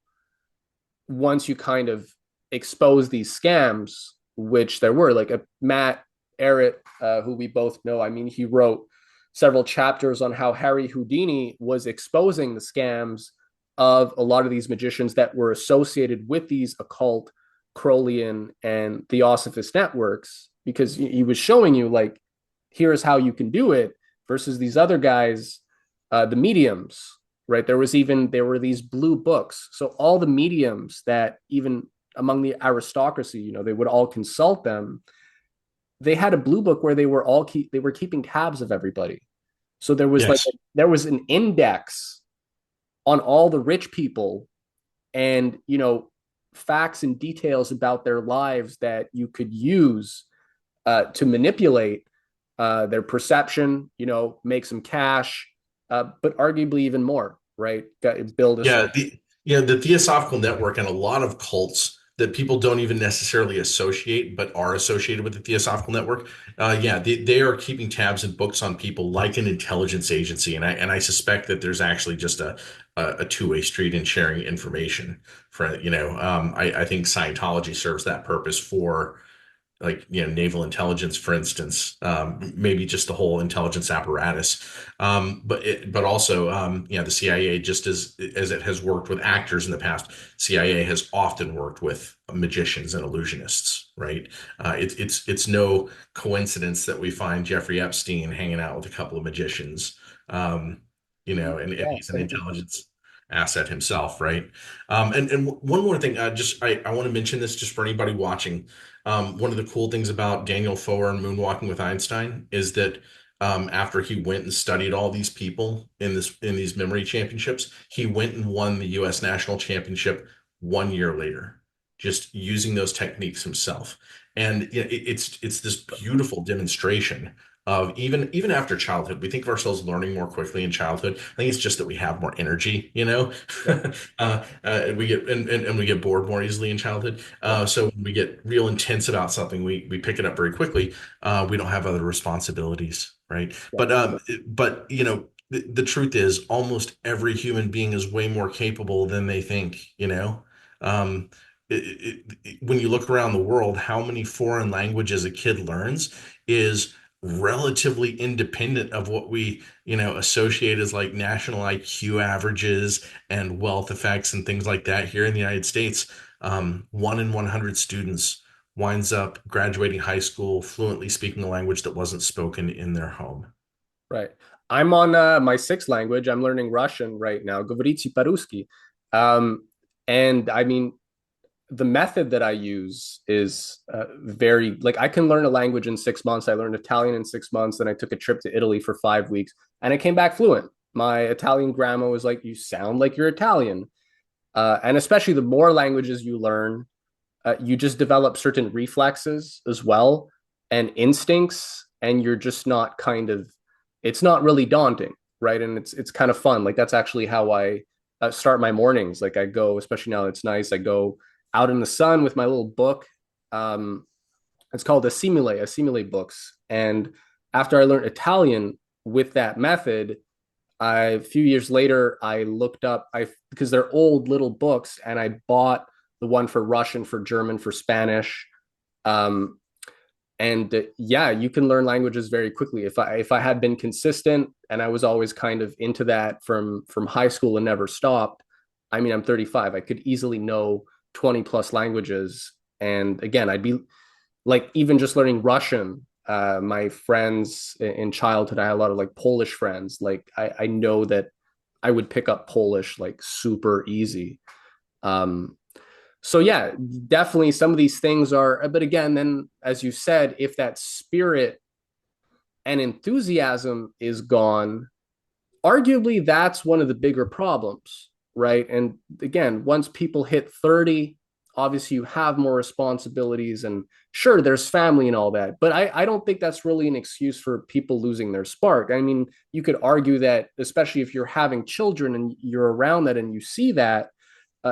S2: once you kind of expose these scams, which there were, like Matt Ehret, who we both know, I mean, he wrote several chapters on how Harry Houdini was exposing the scams of a lot of these magicians that were associated with these occult Crowleyan and Theosophist networks, because he was showing you, like, here's how you can do it versus these other guys, the mediums, right? There were these blue books. So all the mediums that even among the aristocracy, they would all consult them. They had a blue book where they were keeping tabs of everybody. So
S1: Yes.
S2: there was an index on all the rich people, and facts and details about their lives that you could use to manipulate their perception, make some cash, but arguably even more, right? Build a
S1: Yeah,
S2: strong.
S1: the Theosophical Network and a lot of cults that people don't even necessarily associate, but are associated with the Theosophical Network. Yeah, they are keeping tabs and books on people like an intelligence agency, and I suspect that there's actually just a two-way street in sharing information. I think Scientology serves that purpose for, like, naval intelligence, for instance, maybe just the whole intelligence apparatus, but also, the CIA, just as it has worked with actors in the past. CIA has often worked with magicians and illusionists, right? It's no coincidence that we find Jeffrey Epstein hanging out with a couple of magicians, and
S2: Yeah,
S1: he's an intelligence asset himself, right? And one more thing, I want to mention this just for anybody watching. One of the cool things about Daniel Foer and Moonwalking with Einstein is that, after he went and studied all these people in these memory championships, he went and won the U.S. national championship 1 year later, just using those techniques himself. And it's this beautiful demonstration of, even after childhood, we think of ourselves learning more quickly in childhood. I think it's just that we have more energy,
S2: yeah,
S1: and we get bored more easily in childhood.
S2: yeah,
S1: So when we get real intense about something, we pick it up very quickly. We don't have other responsibilities, right?
S2: yeah.
S1: But the truth is, almost every human being is way more capable than they think. Um, when you look around the world, how many foreign languages a kid learns is relatively independent of what we, associate as like national IQ averages and wealth effects and things like that. Here in the United States, 1 in 100 students winds up graduating high school fluently speaking a language that wasn't spoken in their home.
S2: Right. I'm on my sixth language. I'm learning Russian right now. Говорите по-русски. And I mean, the method that I use is very, like, I can learn a language in 6 months. I learned Italian in 6 months. Then I took a trip to Italy for 5 weeks and I came back fluent. My Italian grandma was like, "You sound like you're Italian." And especially the more languages you learn, you just develop certain reflexes as well and instincts, and you're just not kind of, it's not really daunting, right? And it's kind of fun. Like, that's actually how I start my mornings. Like, I go, especially now it's nice, I go out in the sun with my little book. Um, it's called a simile books. And after I learned Italian with that method, a few years later, I looked up, because they're old little books, and I bought the one for Russian, for German, for Spanish. Um, And yeah, you can learn languages very quickly. If I had been consistent and I was always kind of into that from high school and never stopped, I mean, I'm 35. I could easily know 20 plus languages. And again, I'd be like, even just learning Russian. My friends in childhood, I had a lot of like Polish friends. Like I know that I would pick up Polish like super easy. Um, so yeah, definitely some of these things are, but again, then as you said, if that spirit and enthusiasm is gone, arguably that's one of the bigger problems, right? And again, once people hit 30, obviously you have more responsibilities, and sure, there's family and all that, but I don't think that's really an excuse for people losing their spark. I mean, you could argue that, especially if you're having children and you're around that and you see that,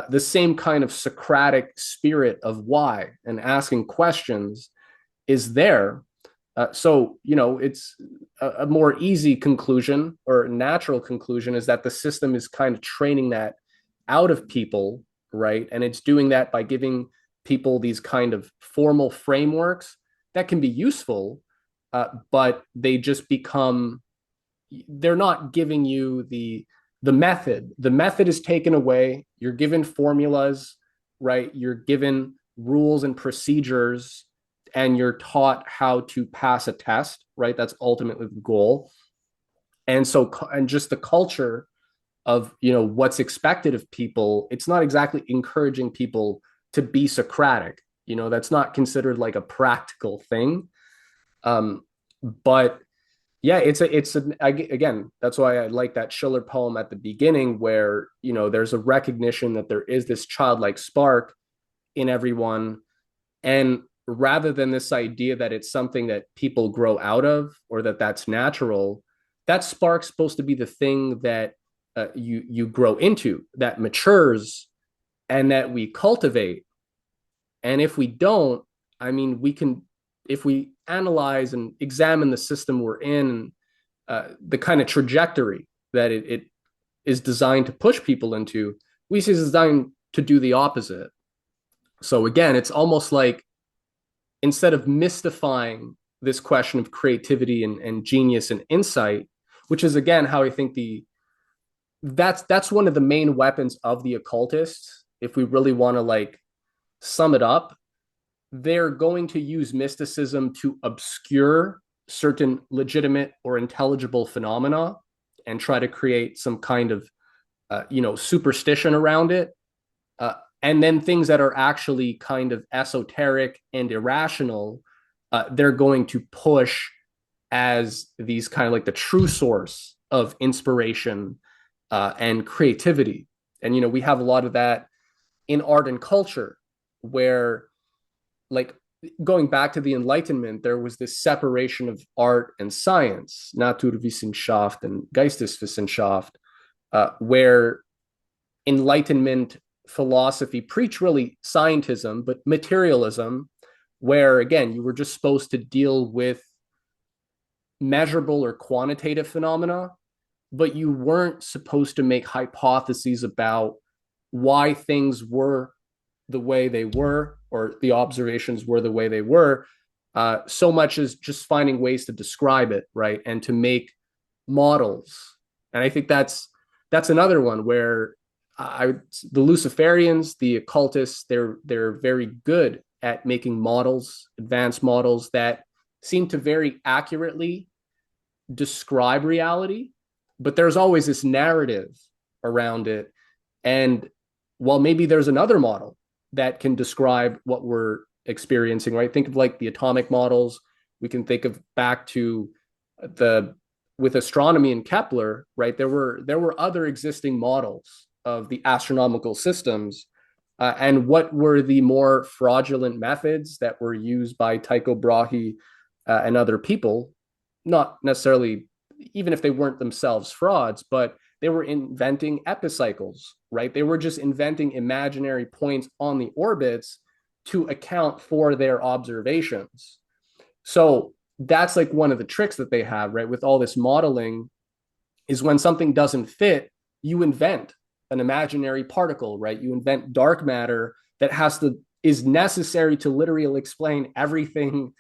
S2: the same kind of Socratic spirit of why and asking questions is there. So, it's a more easy conclusion or natural conclusion is that the system is kind of training that out of people, right? And it's doing that by giving people these kind of formal frameworks that can be useful, but they just become, they're not giving you the method. The method is taken away. You're given formulas, right? You're given rules and procedures, and you're taught how to pass a test, right? That's ultimately the goal. And so, and just the culture of, what's expected of people, it's not exactly encouraging people to be Socratic. That's not considered like a practical thing. But yeah, again, that's why I like that Schiller poem at the beginning where, there's a recognition that there is this childlike spark in everyone. And rather than this idea that it's something that people grow out of or that that's natural, that spark's supposed to be the thing that you grow into, that matures, and that we cultivate. And if we don't, I mean, if we analyze and examine the system we're in, the kind of trajectory that it is designed to push people into, we see it's designed to do the opposite. So again, it's almost like instead of mystifying this question of creativity and genius and insight, which is again how I think that's one of the main weapons of the occultists. If we really want to like sum it up, they're going to use mysticism to obscure certain legitimate or intelligible phenomena and try to create some kind of superstition around it, and then things that are actually kind of esoteric and irrational, they're going to push as these kind of like the true source of inspiration and creativity. And we have a lot of that in art and culture, where like going back to the Enlightenment, there was this separation of art and science, Naturwissenschaft and Geisteswissenschaft, where Enlightenment philosophy preached really scientism, but materialism, where again, you were just supposed to deal with measurable or quantitative phenomena, but you weren't supposed to make hypotheses about why things were the way they were or the observations were the way they were, so much as just finding ways to describe it, right? And to make models. And I think that's another one where the Luciferians, the occultists, they're very good at making models, advanced models that seem to very accurately describe reality, but there's always this narrative around it. And while maybe there's another model that can describe what we're experiencing, right? Think of like the atomic models. We can think of back to with astronomy and Kepler, right? There were other existing models of the astronomical systems, and what were the more fraudulent methods that were used by Tycho Brahe and other people, not necessarily, even if they weren't themselves frauds, but they were inventing epicycles, right? They were just inventing imaginary points on the orbits to account for their observations. So that's like one of the tricks that they have, right? With all this modeling, is when something doesn't fit, you invent an imaginary particle, right? You invent dark matter that is necessary to literally explain everything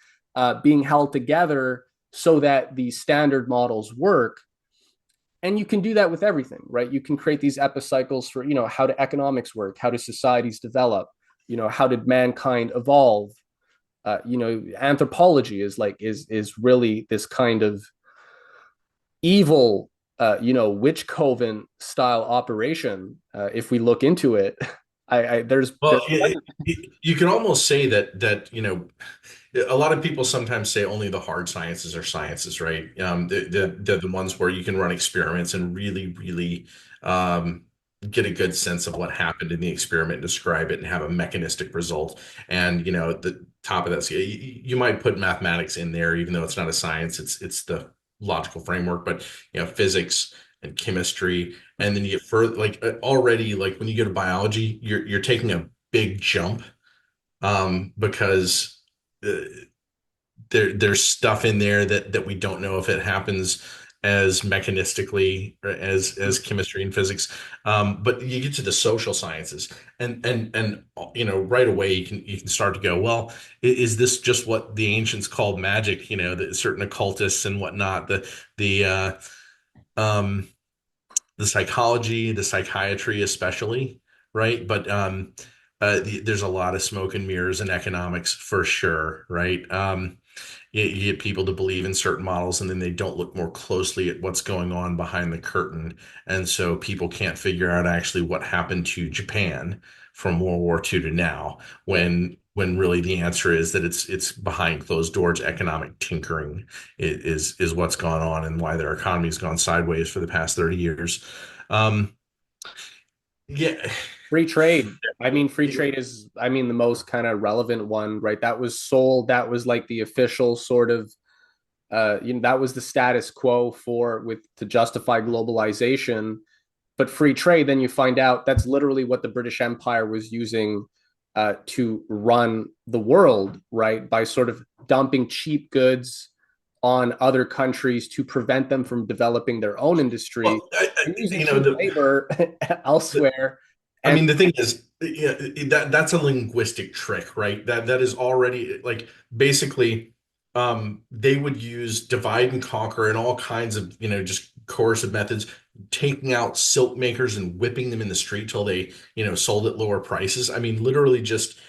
S2: being held together so that the standard models work. And you can do that with everything, right? You can create these epicycles for, how do economics work? How do societies develop? How did mankind evolve? Anthropology is really this kind of evil, witch coven style operation. If we look into it, there's
S1: Well, you can almost say that a lot of people sometimes say only the hard sciences are sciences, right? The ones where you can run experiments and really get a good sense of what happened in the experiment, describe it, and have a mechanistic result. And the top of that scale, you might put mathematics in there, even though it's not a science. It's the logical framework, but physics and chemistry, and then you get further, like already, like when you go to biology, you're taking a big jump, because uh, there's stuff in there that we don't know if it happens as mechanistically or as chemistry and physics. But you get to the social sciences, and right away you can start to go, well, is this just what the ancients called magic? The certain occultists and whatnot, um the psychology, the psychiatry, especially, right? But there's a lot of smoke and mirrors in economics for sure, right? You get people to believe in certain models and then they don't look more closely at what's going on behind the curtain. And so people can't figure out actually what happened to Japan from World War II to now, when really the answer is that it's behind closed doors economic tinkering is what's gone on and why their economy's gone sideways for the past 30 years. Um, yeah.
S2: free trade. I mean, free trade is, the most kind of relevant one, right? That was sold. That was like the official sort of, that was the status quo to justify globalization. But free trade, then you find out that's literally what the British Empire was using to run the world, right? By sort of dumping cheap goods on other countries to prevent them from developing their own industry
S1: Well,
S2: and using
S1: you know,
S2: cheap labor elsewhere.
S1: I
S2: And
S1: mean, the thing is, yeah, that's a linguistic trick, right? That is already like basically, they would use divide and conquer and all kinds of, just coercive methods, taking out silk makers and whipping them in the street till they, sold at lower prices. I mean, literally just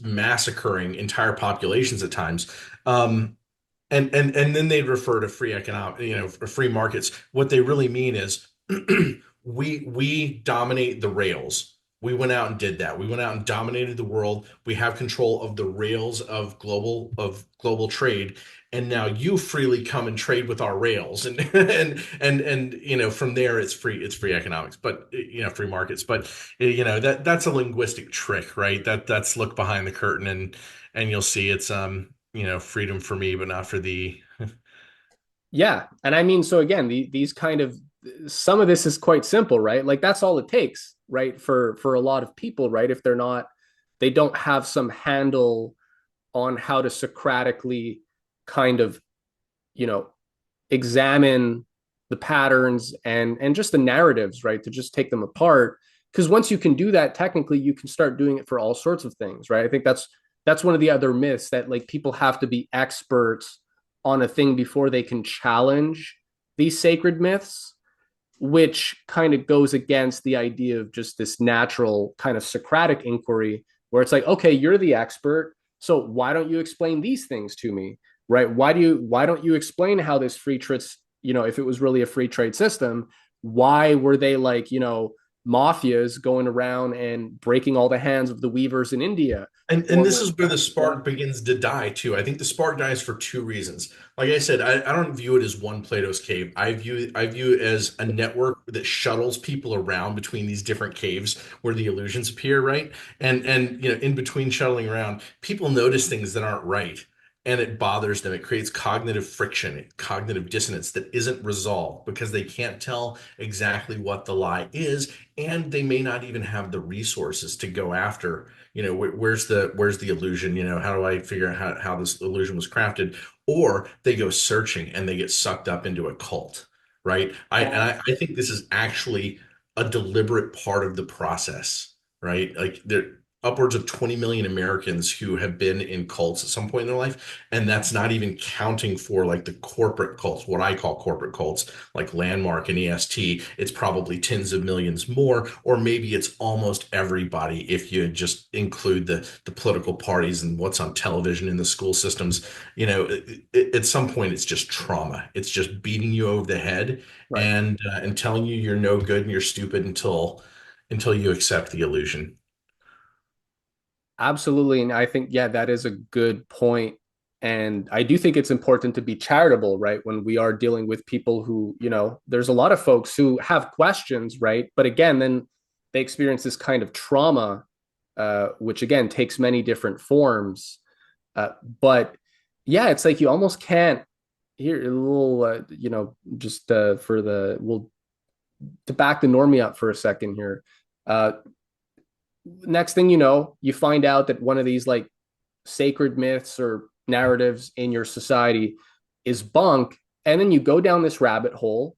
S1: massacring entire populations at times. And then they'd refer to free economic, free markets. What they really mean is we dominate the rails. We went out and did that. We went out and dominated the world. We have control of the rails of global trade. And now you freely come and trade with our rails. And and from there it's free economics, but free markets. But that's a linguistic trick, right? That's look behind the curtain, and you'll see it's freedom for me, but not for thee.
S2: yeah, and so again, these kind of some of this is quite simple, right? Like that's all it takes, right? For a lot of people, right? If they don't have some handle on how to Socratically kind of, you know, examine the patterns and just the narratives, right? To just take them apart. Because once you can do that, technically you can start doing it for all sorts of things, right? I think that's one of the other myths, that like people have to be experts on a thing before they can challenge these sacred myths, which kind of goes against the idea of just this natural kind of Socratic inquiry, where it's like, okay, you're the expert, so why don't you explain these things to me, right? Why don't you explain how this free trade, if it was really a free trade system, why were they like, mafias going around and breaking all the hands of the weavers in India?
S1: And
S2: Or
S1: this
S2: were,
S1: is where the spark begins to die too. I think the spark dies for two reasons. Like I said, I don't view it as one Plato's cave. I view it as a network that shuttles people around between these different caves where the illusions appear, right? And in between shuttling around, people notice things that aren't right. And it bothers them. It creates cognitive friction, cognitive dissonance that isn't resolved because they can't tell exactly what the lie is, and they may not even have the resources to go after where's the illusion, how do I figure out how this illusion was crafted, or they go searching and they get sucked up into a cult, right? I think this is actually a deliberate part of the process, right? Like upwards of 20 million Americans who have been in cults at some point in their life. And that's not even counting for like the corporate cults, what I call corporate cults, like Landmark and EST. It's probably tens of millions more, or maybe it's almost everybody if you just include the political parties and what's on television in the school systems. At some point, it's just trauma. It's just beating you over the head
S2: Right.
S1: and telling you you're no good and you're stupid until you accept the illusion.
S2: Absolutely. And I think, yeah, that is a good point. And I do think it's important to be charitable, right? When we are dealing with people who, there's a lot of folks who have questions, right? But again, then they experience this kind of trauma, which again takes many different forms. But yeah, it's like you almost can't. Here, a little, just for we'll to back the normie up for a second here. Uh, Next thing you know, you find out that one of these like sacred myths or narratives in your society is bunk, and then you go down this rabbit hole,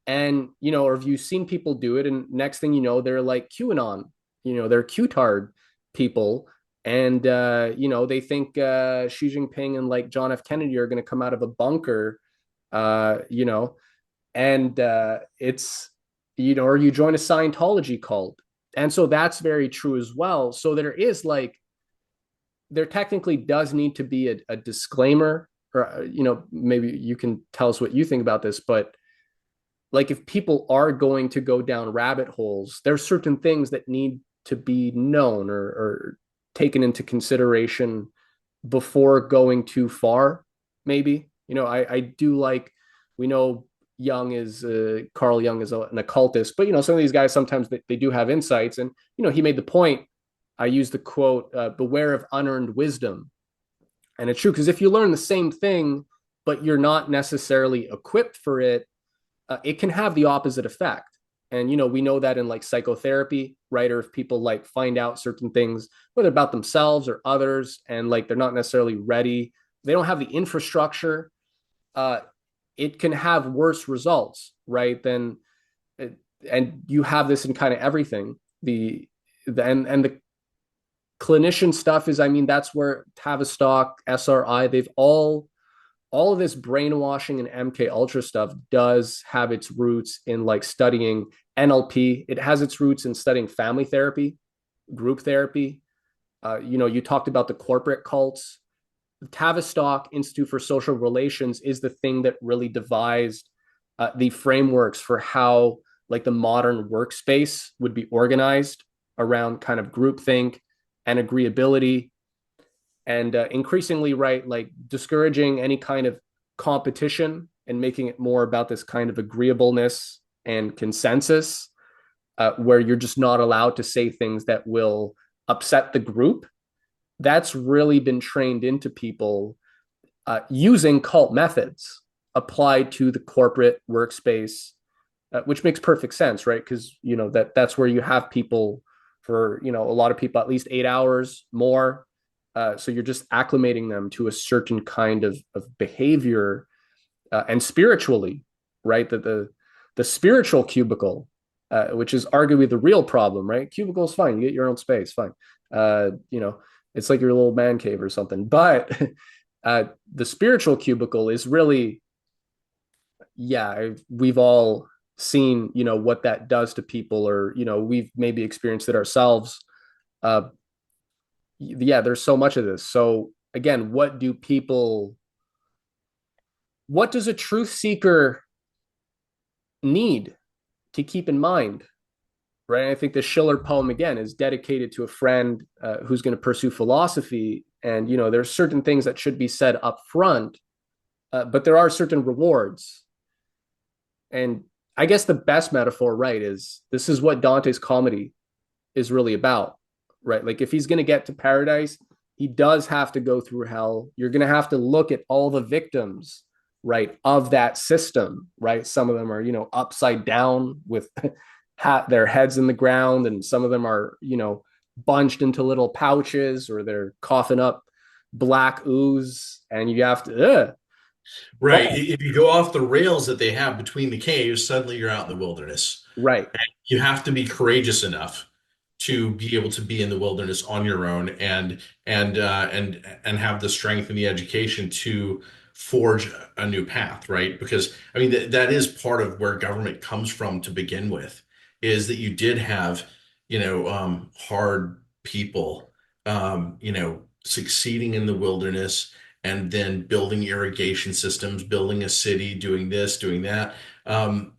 S2: and or have you seen people do it, and next thing you know, they're like QAnon, they're Q-tard people, and they think Xi Jinping and like John F. Kennedy are going to come out of a bunker, uh, you know, and it's or you join a Scientology cult, and so that's very true as well. So there technically does need to be a disclaimer, or maybe you can tell us what you think about this, but like if people are going to go down rabbit holes, there's certain things that need to be known or taken into consideration before going too far. Maybe I do like, we know Young is Carl Jung is an occultist, but some of these guys sometimes they do have insights, and he made the point. I use the quote, "Beware of unearned wisdom," and it's true because if you learn the same thing but you're not necessarily equipped for it, it can have the opposite effect. And we know that in like psychotherapy, right? Or if people like find out certain things, whether about themselves or others, and like they're not necessarily ready, they don't have the infrastructure. Uh, it can have worse results, right? Than and you have this in kind of everything. And the clinician stuff is, I mean, that's where Tavistock, SRI, they've all of this brainwashing and MK Ultra stuff does have its roots in like studying NLP. It has its roots in studying family therapy, group therapy. You talked about the corporate cults. The Tavistock Institute for Social Relations is the thing that really devised the frameworks for how like the modern workspace would be organized around kind of groupthink and agreeability, and increasingly, right, like discouraging any kind of competition and making it more about this kind of agreeableness and consensus, where you're just not allowed to say things that will upset the group. That's really been trained into people using cult methods applied to the corporate workspace, which makes perfect sense, right? Because that's where you have people for a lot of people at least 8 hours more. So you're just acclimating them to a certain kind of behavior, and spiritually, right? That the spiritual cubicle, which is arguably the real problem, right? Cubicle's fine, you get your own space, fine. It's like your little man cave or something. But the spiritual cubicle is really, yeah, we've all seen, what that does to people, or we've maybe experienced it ourselves. Uh, yeah, there's so much of this. So again, what does a truth seeker need to keep in mind, right? I think the Schiller poem again is dedicated to a friend who's going to pursue philosophy, and there's certain things that should be said up front, but there are certain rewards. And I guess the best metaphor, right, is this is what Dante's comedy is really about, right? Like if he's going to get to paradise, he does have to go through hell. You're going to have to look at all the victims, right, of that system, right? Some of them are, upside down with their heads in the ground, and some of them are, bunched into little pouches, or they're coughing up black ooze, and you have to,
S1: Right.
S2: but
S1: If you go off the rails that they have between the caves, suddenly you're out in the wilderness.
S2: right.
S1: You have to be courageous enough to be able to be in the wilderness on your own and have the strength and the education to forge a new path, right? Because I mean that is part of where government comes from to begin with, is that you did have, hard people, succeeding in the wilderness and then building irrigation systems, building a city, doing this, doing that. And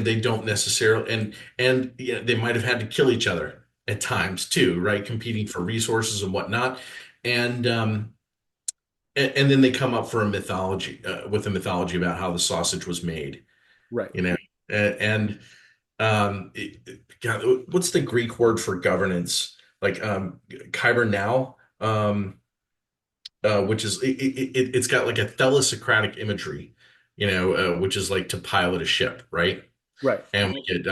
S1: they don't necessarily, and yeah, they might have had to kill each other at times too, right? Competing for resources and whatnot. And and then they come up for a mythology, with a mythology about how the sausage was made,
S2: Right.
S1: you know. And God, what's the Greek word for governance? Like kyber, which is it's got like a thalassocratic imagery, which is like to pilot a ship, right?
S2: Right.
S1: And we get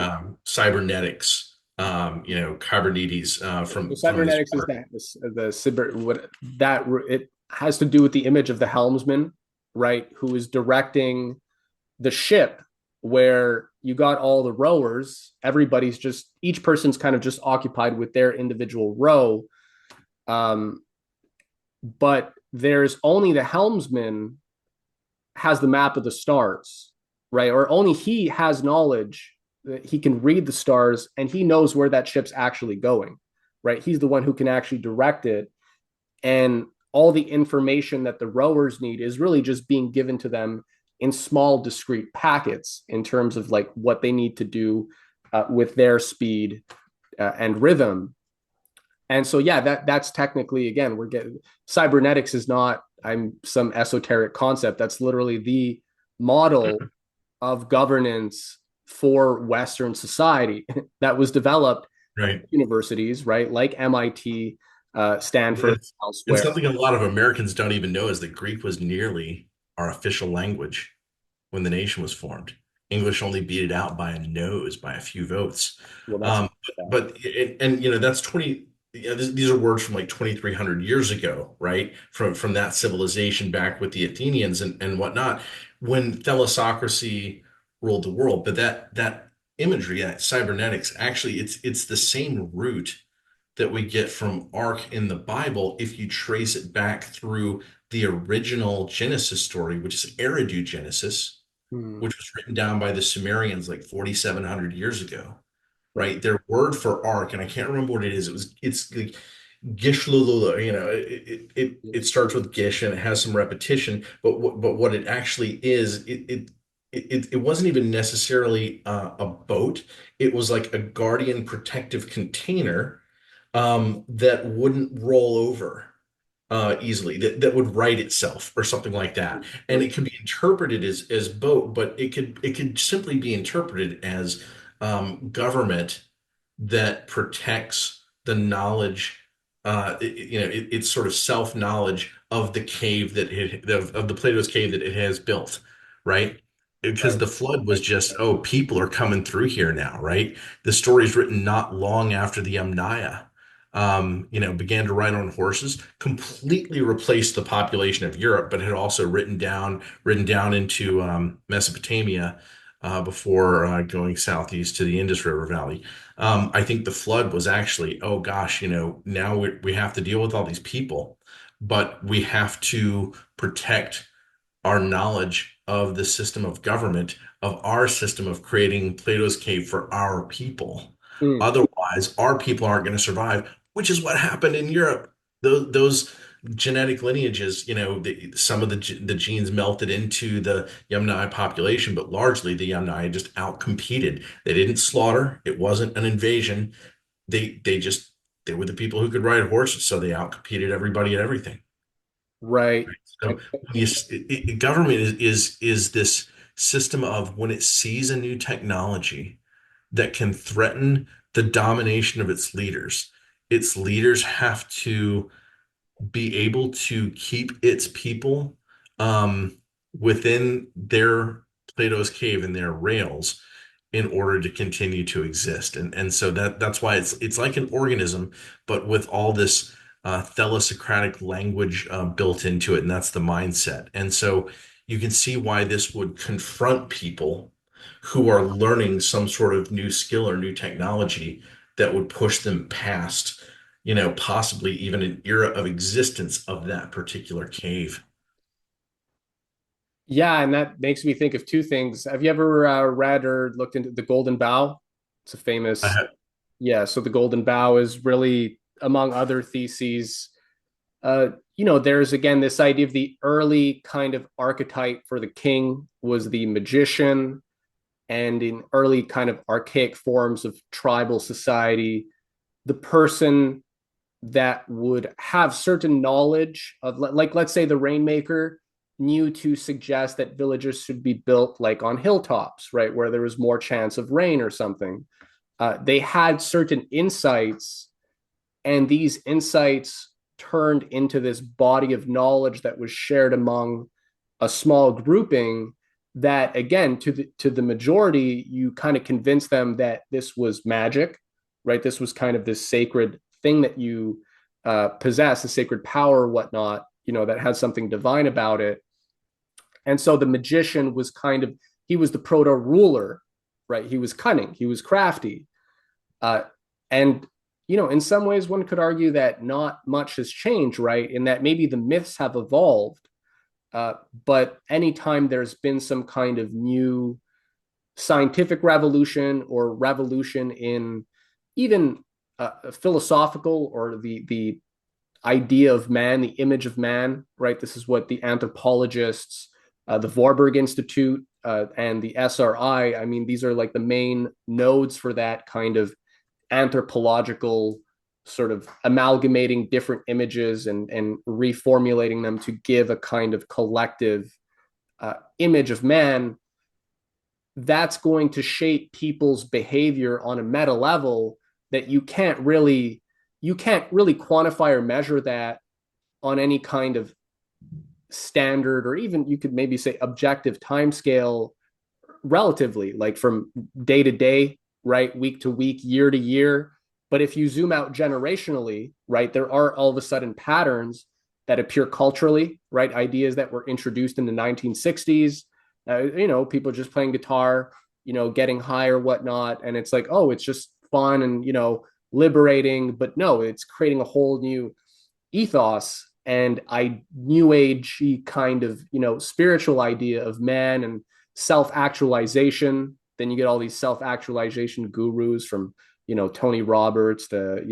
S1: cybernetics, Cybernetes,
S2: So
S1: from this
S2: cybernetics is
S1: work.
S2: that the cyber what that it has to do with the image of the helmsman, right, who is directing the ship, where you got all the rowers, everybody's just each person's kind of just occupied with their individual row, um, but there's only the helmsman has the map of the stars, right? Or only he has knowledge that he can read the stars and he knows where that ship's actually going, right? He's the one who can actually direct it. And all the information that the rowers need is really just being given to them in small, discrete packets in terms of like what they need to do with their speed and rhythm. And so, yeah, that's technically, again, we're getting cybernetics is not I'm some esoteric concept. That's literally the model of governance for Western society that was developed
S1: Right.
S2: at universities, right, like MIT, Stanford,
S1: It's, and
S2: elsewhere.
S1: something a lot of Americans don't even know is that Greek was nearly our official language when the nation was formed. English only beat it out by a nose, by a few votes.
S2: Well, that's
S1: Um, and that's 20, these are words from like 2,300 years ago, right? From that civilization back with the Athenians and whatnot, when thalassocracy ruled the world. But that imagery, that cybernetics, actually, it's the same root that we get from Ark in the Bible if you trace it back through the original Genesis story, which is Eridu Genesis,
S2: hmm,
S1: which was written down by the Sumerians like 4,700 years ago,
S2: right,
S1: right? Their word for ark, and I can't remember what it is. It's like Gishlulula, it starts with Gish and it has some repetition, but what it actually is, it wasn't even necessarily a boat. It was like a guardian protective container, that wouldn't roll over easily, that would right itself or something like that. And
S2: right,
S1: it could be interpreted as boat, but it could simply be interpreted as government that protects the knowledge, it's sort of self-knowledge of the cave of the Plato's cave that it has built, right? Because
S2: right,
S1: the flood was just, oh, people are coming through here now, right? The story's written not long after the Yamnaya, began to ride on horses, completely replaced the population of Europe, but had also ridden down into Mesopotamia, before going southeast to the Indus River Valley. I think the flood was actually, oh gosh, now we have to deal with all these people, but we have to protect our knowledge of the system of government, of our system of creating Plato's cave for our people.
S2: mm,
S1: Otherwise, our people aren't going to survive, which is what happened in Europe. Those genetic lineages, some of the genes melted into the Yamnai population, but largely the Yamnai just outcompeted. They didn't slaughter. It wasn't an invasion. They were the people who could ride horses, so they outcompeted everybody at everything.
S2: right.
S1: So government is this system of when it sees a new technology that can threaten the domination of its leaders have to be able to keep its people, within their Plato's cave and their rails in order to continue to exist. And so that's why it's like an organism, but with all this thalassocratic language built into it, and that's the mindset. And so you can see why this would confront people who are learning some sort of new skill or new technology, that would push them past, possibly even an era of existence of that particular cave.
S2: Yeah, and that makes me think of two things. Have you ever read or looked into the Golden Bough? It's a famous,
S1: I,
S2: yeah. So the Golden Bough is really, among other theses, there's again this idea of the early kind of archetype for the king was the magician, and in early kind of archaic forms of tribal society, the person that would have certain knowledge of, like, let's say the rainmaker knew to suggest that villages should be built like on hilltops, right, where there was more chance of rain or something. They had certain insights, and these insights turned into this body of knowledge that was shared among a small grouping that, again, to the majority, you kind of convince them that this was magic, right? This was kind of this sacred thing that you possess, a sacred power or whatnot, that has something divine about it. And so the magician was kind of, he was the proto ruler, right? He was cunning, he was crafty. And in some ways, one could argue that not much has changed, right? In that maybe the myths have evolved, but anytime there's been some kind of new scientific revolution or revolution in even philosophical, or the idea of man, the image of man, right? This is what the anthropologists, the Warburg Institute, and the SRI, I mean, these are like the main nodes for that kind of anthropological sort of amalgamating different images and reformulating them to give a kind of collective image of man. That's going to shape people's behavior on a meta level that you can't really quantify or measure that on any kind of standard, or even you could maybe say objective time scale, relatively, like from day to day, right, week to week, year to year. But if you zoom out generationally, right, there are all of a sudden patterns that appear culturally, right? Ideas that were introduced in the 1960s, people just playing guitar, getting high or whatnot. And it's like, oh, it's just fun and, liberating. But no, it's creating a whole new ethos and new agey kind of, spiritual idea of man and self-actualization. Then you get all these self-actualization gurus from, Tony Roberts, the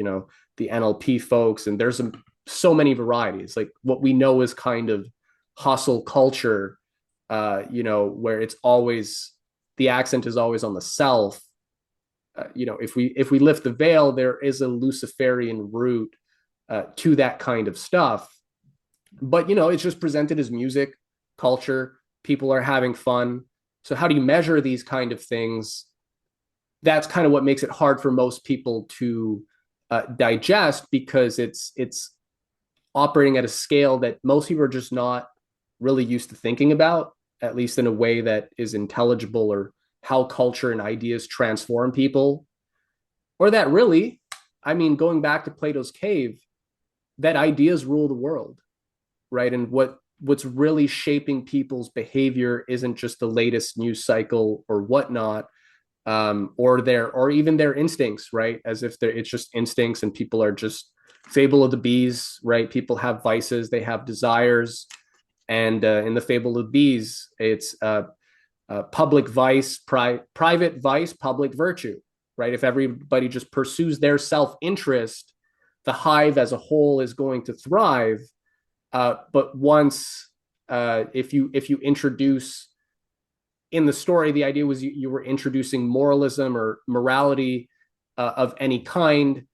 S2: NLP folks, and there's so many varieties. Like what we know is kind of hustle culture, where it's always, the accent is always on the self. If we lift the veil, there is a Luciferian root to that kind of stuff. But it's just presented as music, culture. People are having fun. So how do you measure these kind of things? That's kind of what makes it hard for most people to digest, because it's operating at a scale that most people are just not really used to thinking about, at least in a way that is intelligible, or how culture and ideas transform people. Or that really, I mean, going back to Plato's cave, that ideas rule the world, right? And what's really shaping people's behavior isn't just the latest news cycle or whatnot, or even their instincts, right? As if it's just instincts and people are just fable of the bees, right? People have vices, they have desires, and in the fable of the bees, it's public vice, private vice, public virtue, right? If everybody just pursues their self-interest, the hive as a whole is going to thrive. But once, if you introduce, in the story, the idea was you were introducing moralism or morality of any kind.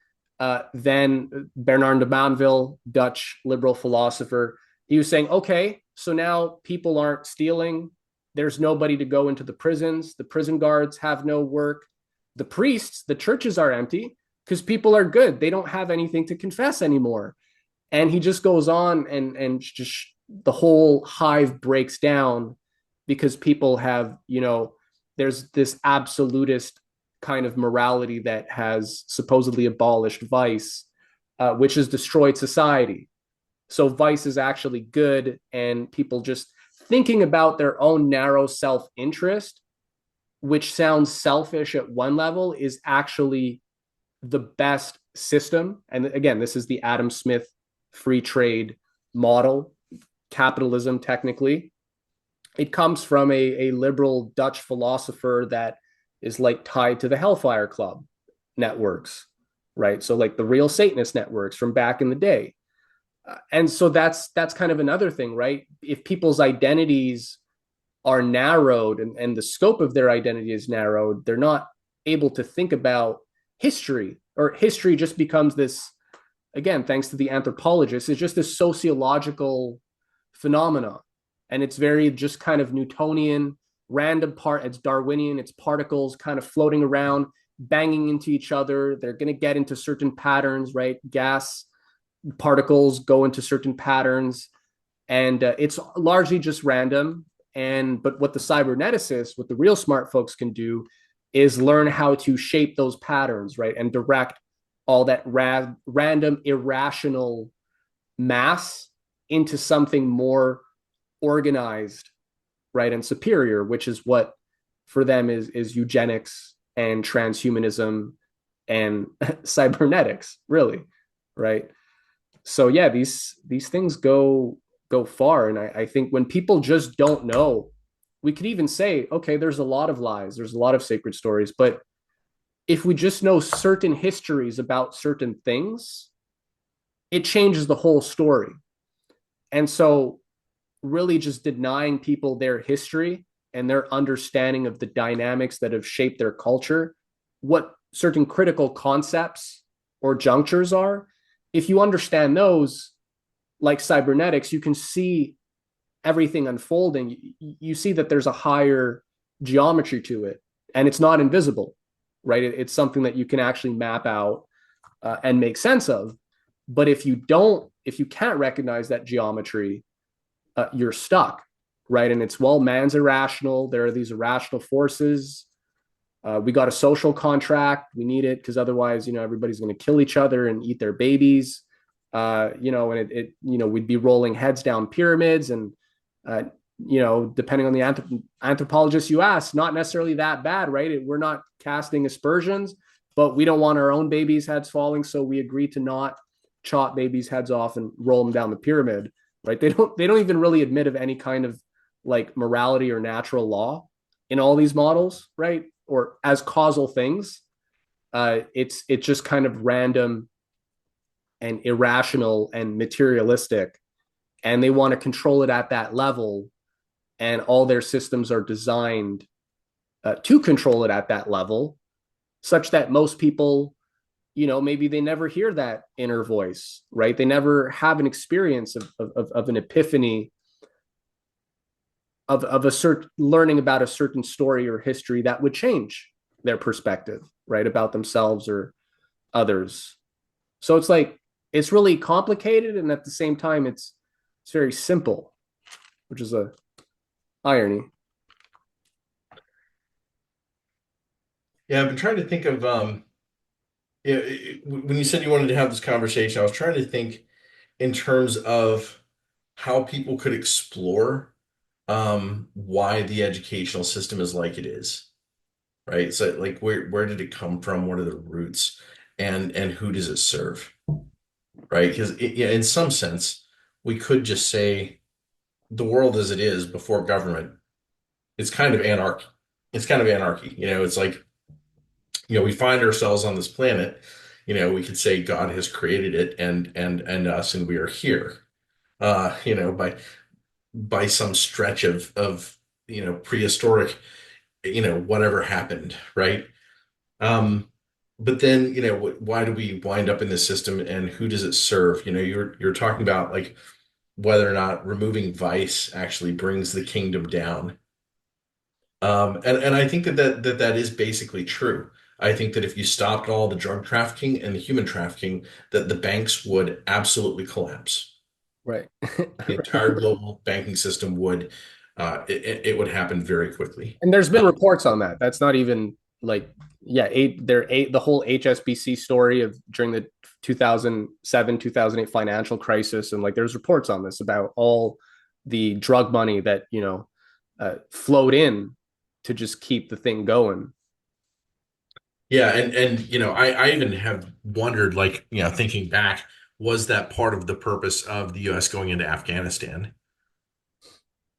S2: Then Bernard de Banville, Dutch liberal philosopher, he was saying, okay, so now people aren't stealing. There's nobody to go into the prisons. The prison guards have no work. The priests, the churches are empty because people are good. They don't have anything to confess anymore. And he just goes on, and just the whole hive breaks down because people have, there's this absolutist kind of morality that has supposedly abolished vice, which has destroyed society. So vice is actually good, and people just thinking about their own narrow self-interest, which sounds selfish at one level, is actually the best system. And again, this is the Adam Smith free trade model, capitalism, technically. It comes from a liberal Dutch philosopher that is like tied to the Hellfire Club networks, right? So like the real Satanist networks from back in the day. And so that's kind of another thing, right? If people's identities are narrowed and the scope of their identity is narrowed, they're not able to think about history, or history just becomes this, again, thanks to the anthropologists, it's just this sociological phenomena. And it's very just kind of Newtonian, random part, it's Darwinian, it's particles kind of floating around, banging into each other. They're going to get into certain patterns, right? Gas particles go into certain patterns, and it's largely just random. And but what the cyberneticists, what the real smart folks can do is learn how to shape those patterns, right? And direct all that random, irrational mass into something more organized, right? And superior, which is what for them is eugenics and transhumanism and cybernetics, really, right? So yeah, these things go far. And I think when people just don't know, we could even say, okay, there's a lot of lies, there's a lot of sacred stories, but if we just know certain histories about certain things, it changes the whole story. And so really just denying people their history and their understanding of the dynamics that have shaped their culture, what certain critical concepts or junctures are, if you understand those, like cybernetics, you can see everything unfolding. You see that there's a higher geometry to it, and it's not invisible, right? It's something that you can actually map out and make sense of. But if you can't recognize that geometry, you're stuck, right? And it's, well, man's irrational. There are these irrational forces. We got a social contract. We need it because otherwise, everybody's going to kill each other and eat their babies. And we'd be rolling heads down pyramids, and depending on the anthropologist you ask, not necessarily that bad, right? We're not casting aspersions, but we don't want our own babies' heads falling, so we agree to not chop babies' heads off and roll them down the pyramid, right? They don't even really admit of any kind of like morality or natural law in all these models, right? Or as causal things. It's just kind of random and irrational and materialistic, and they want to control it at that level, and all their systems are designed to control it at that level, such that most people, maybe they never hear that inner voice, right? They never have an experience of an epiphany of a certain learning about a certain story or history that would change their perspective, right, about themselves or others. So it's like, it's really complicated, and at the same time it's very simple, which is a irony.
S1: Yeah, I've been trying to think of when you said you wanted to have this conversation, I was trying to think in terms of how people could explore why the educational system is like it is, right? So like where did it come from? What are the roots? And who does it serve? Right? Because yeah, in some sense, we could just say the world as it is before government, it's kind of anarchy. It's kind of anarchy. It's like, we find ourselves on this planet, we could say God has created it and us, and we are here. By some stretch of prehistoric, whatever happened, right? Um, but then, why do we wind up in this system, and who does it serve? You're talking about like whether or not removing vice actually brings the kingdom down. And I think that is basically true. I think that if you stopped all the drug trafficking and the human trafficking, that the banks would absolutely collapse.
S2: Right.
S1: The entire global banking system would, it would happen very quickly.
S2: And there's been reports on that. That's not even like, yeah, the whole HSBC story of during the 2007, 2008 financial crisis. And like, there's reports on this about all the drug money that, flowed in to just keep the thing going.
S1: Yeah, and I even have wondered, like, thinking back, was that part of the purpose of the US going into Afghanistan,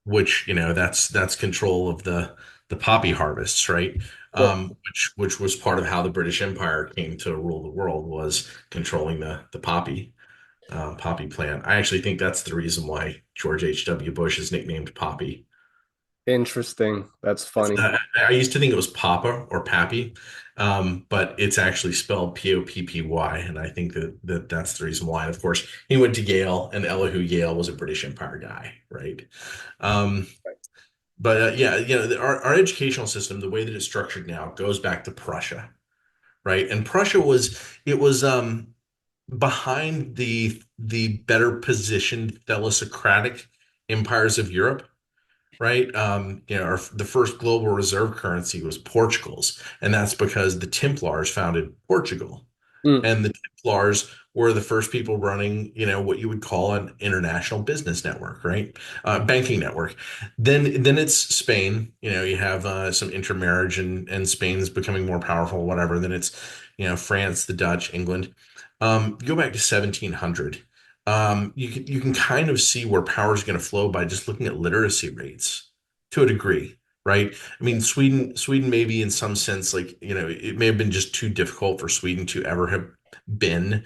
S1: which, that's control of the poppy harvests, right?
S2: Sure.
S1: Which was part of how the British Empire came to rule the world, was controlling the poppy plant. I actually think that's the reason why George H.W. Bush is nicknamed Poppy.
S2: Interesting. That's funny.
S1: I used to think it was Papa or Pappy, but it's actually spelled Poppy, and I think that's the reason why. And of course, he went to Yale, and Elihu Yale was a British Empire guy, right? Um, but yeah, our educational system, the way that it's structured now, goes back to Prussia, right? And Prussia was behind the better positioned thalassocratic empires of Europe, right? The first global reserve currency was Portugal's, and that's because the Templars founded Portugal,
S2: Mm,
S1: and the Templars were the first people running, what you would call an international business network, right? Banking network. Then it's Spain. You have some intermarriage, and Spain's becoming more powerful, whatever. Then it's, France, the Dutch, England. Go back to 1700. You can kind of see where power is going to flow by just looking at literacy rates to a degree, right? I mean, Sweden maybe in some sense, like, it may have been just too difficult for Sweden to ever have been,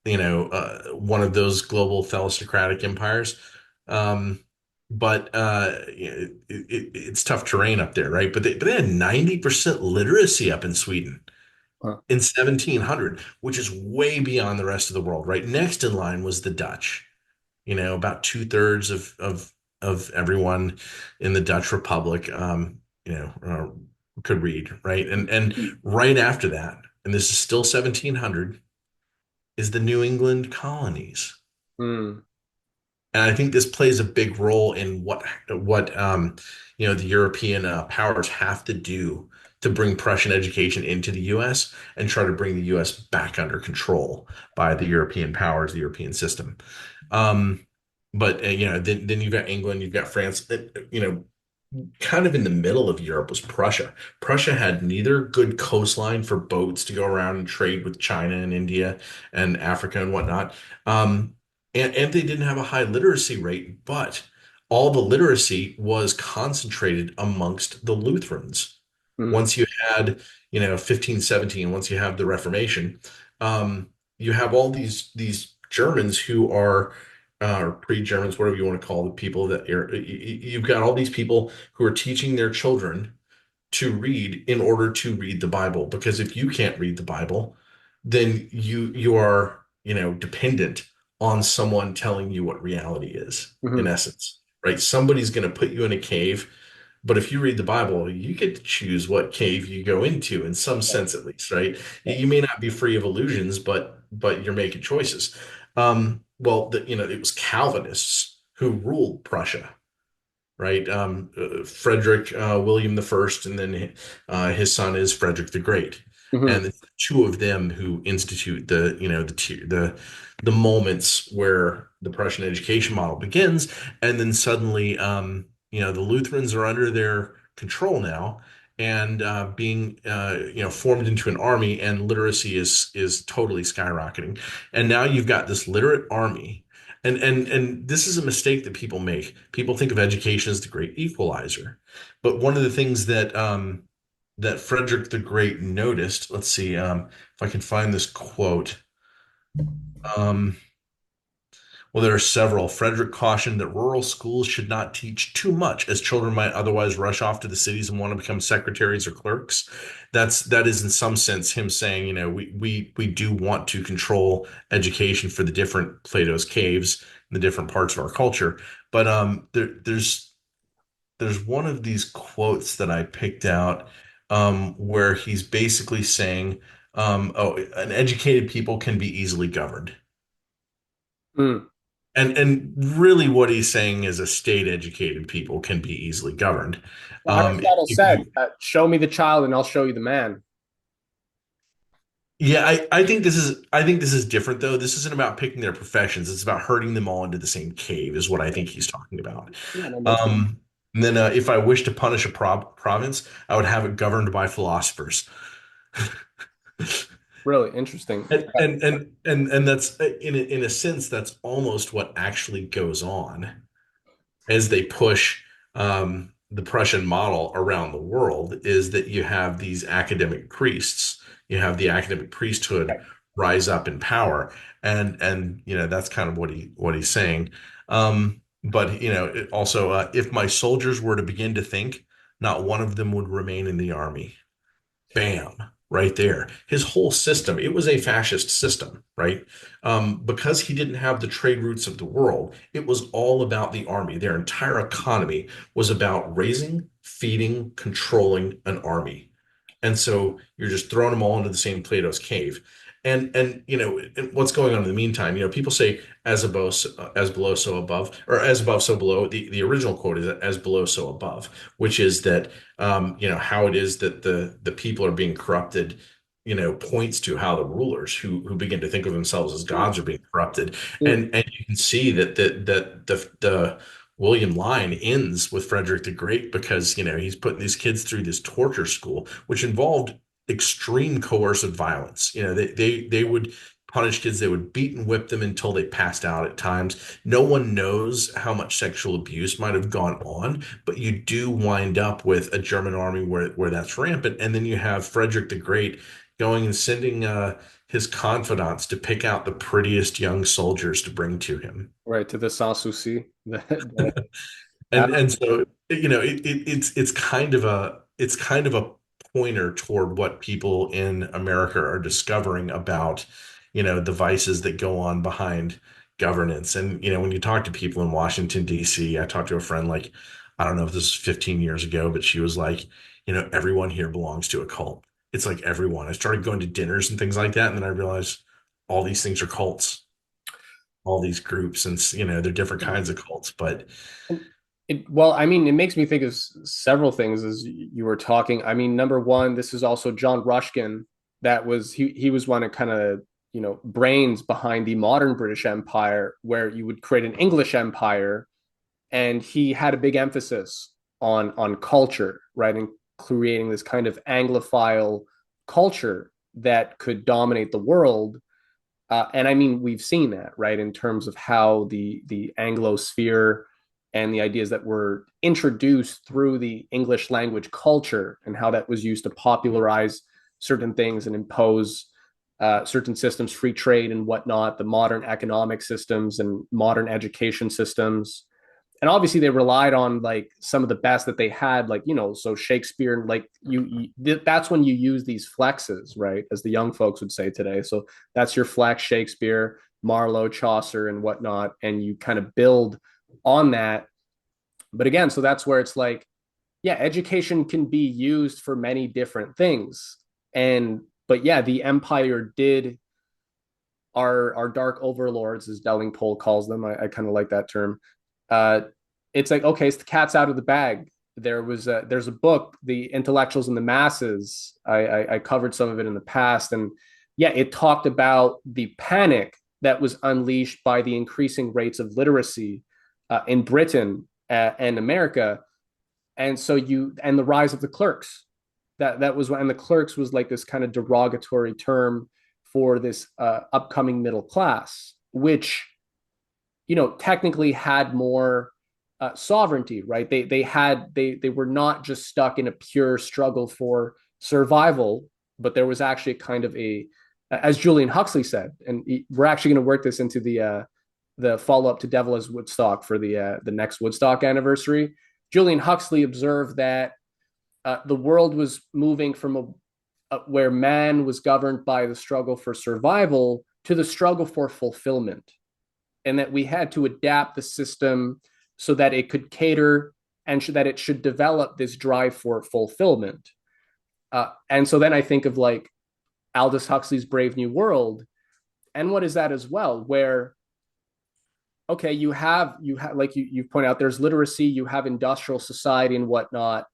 S1: one of those global thalassocratic empires. Um, but it's tough terrain up there, right? But they had 90% literacy up in Sweden
S2: huh.
S1: in 1700, which is way beyond the rest of the world, right? Next in line was the Dutch. About two-thirds of everyone in the Dutch Republic, could read, right? And right after that, and this is still 1700, is the New England colonies.
S2: Mm,
S1: And I think this plays a big role in what the European powers have to do to bring Prussian education into the U.S. and try to bring the U.S. back under control by the European powers, the European system. Um, but then you've got England, you've got France. Kind of in the middle of Europe was Prussia. Prussia had neither good coastline for boats to go around and trade with China and India and Africa and whatnot. And they didn't have a high literacy rate, but all the literacy was concentrated amongst the Lutherans.
S2: mm,
S1: Once you had, 1517, once you have the Reformation, you have all these Germans who are or pre-Germans, whatever you want to call the people that you've got all these people who are teaching their children to read in order to read the Bible. Because if you can't read the Bible, then you are, dependent on someone telling you what reality is, in
S2: mhm.
S1: essence, right? Somebody's going to put you in a cave, but if you read the Bible, you get to choose what cave you go into, in some sense at least, right? You may not be free of illusions, but you're making choices. Well, it was Calvinists who ruled Prussia, right? Frederick William the First, and then his son is Frederick the Great,
S2: Mhm.
S1: and it's the two of them who institute the moments where the Prussian education model begins, and then suddenly, the Lutherans are under their control now. And being formed into an army, and literacy is totally skyrocketing, and now you've got this literate army, and this is a mistake that people make. People think of education as the great equalizer. But one of the things that Frederick the Great noticed, let's see, if I can find this quote. Um, well, there are several. Frederick cautioned that rural schools should not teach too much, as children might otherwise rush off to the cities and want to become secretaries or clerks. That is in some sense him saying, we do want to control education for the different Plato's caves, the different parts of our culture. But there's one of these quotes that I picked out, where he's basically saying, "Oh, an educated people can be easily governed."
S2: Mm.
S1: And really what he's saying is a state educated people can be easily governed.
S2: Well, Aristotle
S1: If
S2: said,
S1: you,
S2: "Show me the child, and I'll show you the man."
S1: yeah, I think this is different though. This isn't about picking their professions. It's about herding them all into the same cave, is what I think he's talking about.
S2: Yeah, that makes sense.
S1: Um, and then if I wish to punish a province, I would have it governed by philosophers.
S2: Really interesting.
S1: And that's in a sense that's almost what actually goes on as they push the Prussian model around the world, is that you have these academic priests, you have the academic priesthood rise up in power, and that's kind of what he's saying. But also, if my soldiers were to begin to think, not one of them would remain in the army. Bam, right there. His whole system, it was a fascist system, right? Because he didn't have the trade routes of the world, it was all about the army. Their entire economy was about raising, feeding, controlling an army. And so you're just throwing them all into the same Plato's cave. And what's going on in the meantime? People say as below, so above, or as above, so below. The original quote is as below, so above, which is that how it is that the people are being corrupted, points to how the rulers who begin to think of themselves as gods are being corrupted.
S2: Mm.
S1: And you can see that the William line ends with Frederick the Great, because he's putting these kids through this torture school, which involved extreme coercive violence. They would punish kids. They would beat and whip them until they passed out at times. No one knows how much sexual abuse might have gone on, but you do wind up with a German army where that's rampant. And then you have Frederick the Great going and sending his confidants to pick out the prettiest young soldiers to bring to him.
S2: Right, to the Sanssouci.
S1: And so it's kind of a pointer toward what people in America are discovering about the vices that go on behind governance. And when you talk to people in Washington D.C., I talked to a friend, like, I don't know if this was 15 years ago, but she was like, everyone here belongs to a cult. It's like everyone. I started going to dinners and things like that, and then I realized all these things are cults, all these groups, and they're different kinds of cults, but
S2: Well, I mean, it makes me think of several things as you were talking. I mean, number one, this is also John Ruskin. He was one of kind of brains behind the modern British Empire, where you would create an English empire, and he had a big emphasis on culture, right, and creating this kind of Anglophile culture that could dominate the world. And I mean, we've seen that, right, in terms of how the Anglosphere and the ideas that were introduced through the English language culture and how that was used to popularize certain things and impose certain systems, free trade and whatnot, the modern economic systems and modern education systems. And obviously they relied on like some of the best that they had, like, so Shakespeare, like that's when you use these flexes, right, as the young folks would say today. So that's your flex: Shakespeare, Marlowe, Chaucer and whatnot, and you kind of build on that. But again, so that's where it's like, yeah, education can be used for many different things. And but yeah, the empire did, our dark overlords, as Delingpole calls them. I kind of like that term. Uh, it's like, okay, it's the cat's out of the bag. There's a book, The Intellectuals and the Masses. I covered some of it in the past, and yeah, it talked about the panic that was unleashed by the increasing rates of literacy in Britain and America, and the rise of the clerks. That was when, and the clerks was like this kind of derogatory term for this upcoming middle class, which technically had more sovereignty, right? They were not just stuck in a pure struggle for survival, but there was actually kind of as Julian Huxley said, and we're actually going to work this into the follow up to Devil as Woodstock for the next Woodstock anniversary. Julian Huxley observed that the world was moving from where man was governed by the struggle for survival to the struggle for fulfillment, and that we had to adapt the system so that it could cater and that it should develop this drive for fulfillment. And so then I think of like Aldous Huxley's Brave New World, and what is that as well, where okay, you have like you point out, there's literacy, you have industrial society and whatnot.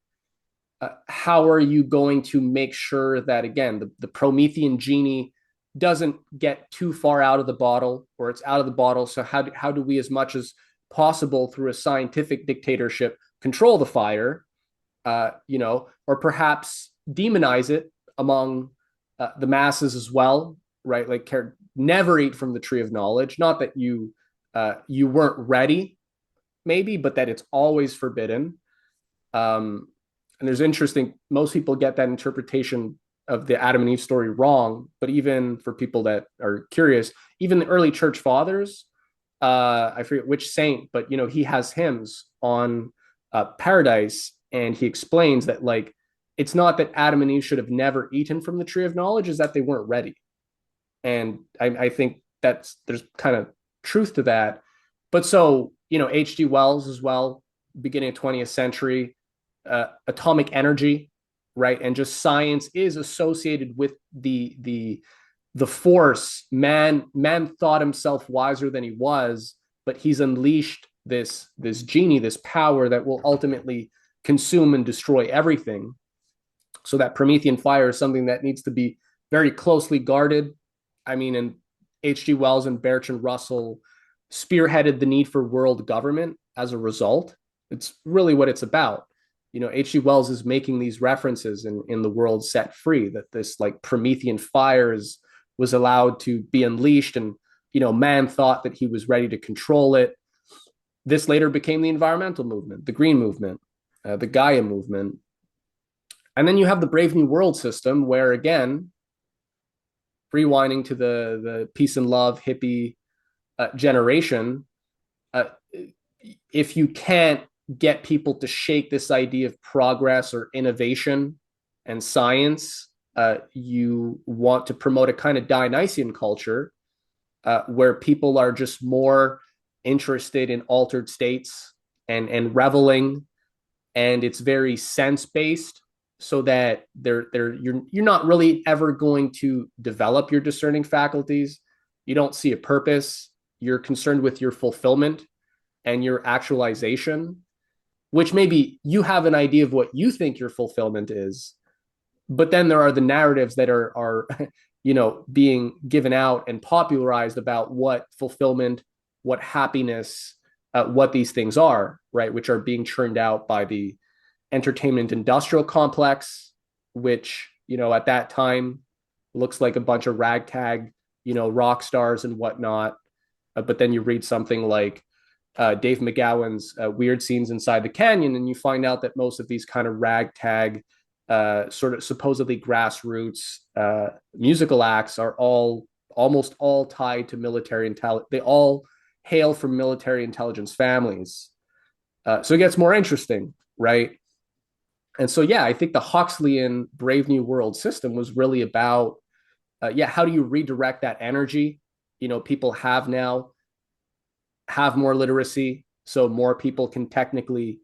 S2: How are you going to make sure that, again, the Promethean genie doesn't get too far out of the bottle, or it's out of the bottle? So how do we, as much as possible through a scientific dictatorship, control the fire, or perhaps demonize it among the masses as well, right? Like never eat from the tree of knowledge. Not that you weren't ready, maybe, but that it's always forbidden. And there's interesting. Most people get that interpretation of the Adam and Eve story wrong. But even for people that are curious, even the early church fathers, I forget which saint, but he has hymns on paradise, and he explains that like it's not that Adam and Eve should have never eaten from the tree of knowledge, is that they weren't ready. And I think there's kind of truth to that. But so H.G. Wells as well, beginning of 20th century, atomic energy, right, and just science is associated with the force. Man thought himself wiser than he was, but he's unleashed this genie, this power that will ultimately consume and destroy everything. So that Promethean fire is something that needs to be very closely guarded. I mean, and H.G. Wells and Bertrand Russell spearheaded the need for world government as a result. It's really what it's about. H.G. Wells is making these references in The World Set Free, that this like Promethean fire was allowed to be unleashed, and man thought that he was ready to control it. This later became the environmental movement, the green movement, the Gaia movement. And then you have the Brave New World system, where again, rewinding to the peace and love hippie generation, if you can't get people to shake this idea of progress or innovation and science, you want to promote a kind of Dionysian culture where people are just more interested in altered states and reveling, and it's very sense based, so that you're not really ever going to develop your discerning faculties. You don't see a purpose. You're concerned with your fulfillment and your actualization, which maybe you have an idea of what you think your fulfillment is, but then there are the narratives that are being given out and popularized about what fulfillment, what happiness, what these things are, right, which are being churned out by the entertainment industrial complex, which at that time looks like a bunch of ragtag rock stars and whatnot. But then you read something like Dave McGowan's Weird Scenes Inside the Canyon, and you find out that most of these kind of ragtag, sort of supposedly grassroots musical acts are almost all tied to military intelligence. They all hail from military intelligence families. So it gets more interesting, right? And so, yeah, I think the Huxleyan Brave New World system was really about, how do you redirect that energy? People have more literacy, so more people can technically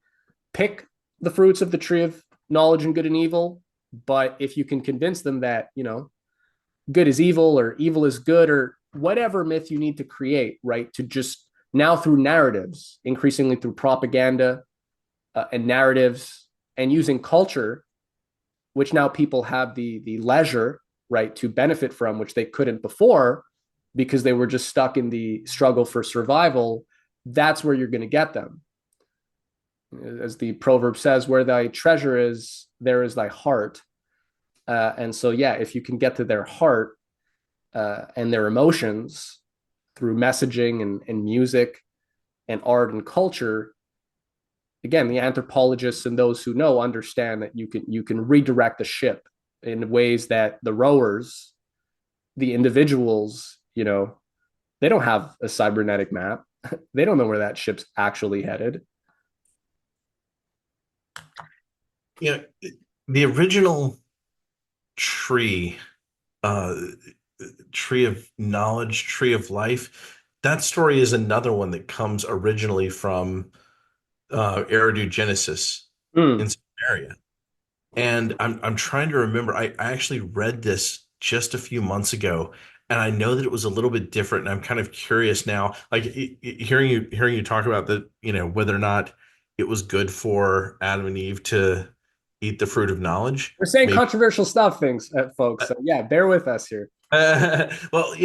S2: pick the fruits of the tree of knowledge and good and evil. But if you can convince them that, good is evil or evil is good, or whatever myth you need to create, right, to just now through narratives, increasingly through propaganda and narratives, and using culture, which now people have the leisure, right, to benefit from, which they couldn't before because they were just stuck in the struggle for survival. That's where you're going to get them. As the proverb says, where thy treasure is, there is thy heart. And so, yeah, if you can get to their heart and their emotions through messaging and music and art and culture, again, the anthropologists and those who know understand that you can redirect the ship in ways that the rowers, the individuals, they don't have a cybernetic map. They don't know where that ship's actually headed.
S1: The original tree, uh, tree of knowledge, tree of life, that story is another one that comes originally from Eridu Genesis in
S2: Mm.
S1: Samaria. And I'm trying to remember. I actually read this just a few months ago, and I know that it was a little bit different. And I'm kind of curious now, like hearing you talk about that, whether or not it was good for Adam and Eve to eat the fruit of knowledge.
S2: We're saying
S1: Maybe.
S2: controversial stuff, things, folks. So yeah, bear with us here.
S1: Well,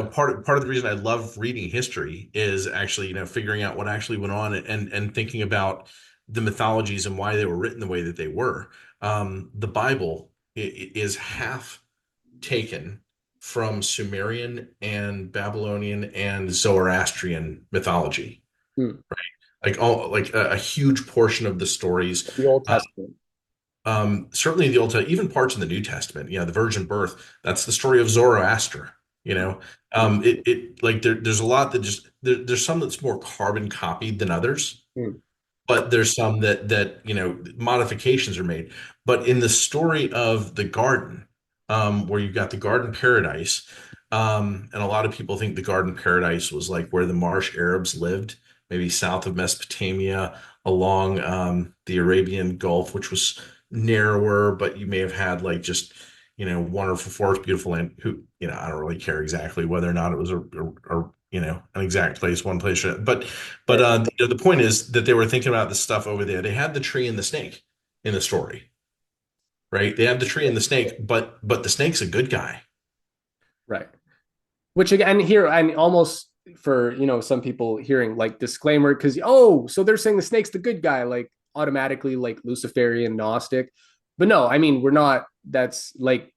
S1: part of the reason I love reading history is actually, figuring out what actually went on, and thinking about the mythologies and why they were written the way that they were. The Bible is half. taken from Sumerian and Babylonian and Zoroastrian mythology.
S2: Hmm.
S1: Like all like a huge portion of the stories,
S2: The Old
S1: uh,
S2: Testament.
S1: certainly the Old Testament, even parts in the New Testament. Yeah, the virgin birth. That's the story of Zoroaster. You know,
S2: Hmm.
S1: it like there's a lot that just there's some that's more carbon copied than others,
S2: Hmm.
S1: but there's some that modifications are made. But in the story of the garden, where you've got the garden paradise, and a lot of people think the garden paradise was like where the marsh Arabs lived, maybe south of Mesopotamia, along the Arabian Gulf, which was narrower, but you may have had like just wonderful forest, beautiful land. Who I don't really care exactly whether or not it was an exact place, one place, but
S2: Right.
S1: the point is that they were thinking about this stuff over there. They had the tree and the snake in the story, right? They had the tree and the snake, but the snake's a good guy.
S2: Right. Which again here and almost for some people hearing like disclaimer because so they're saying the snake's the good guy like automatically like Luciferian Gnostic, but no, I mean we're not. That's like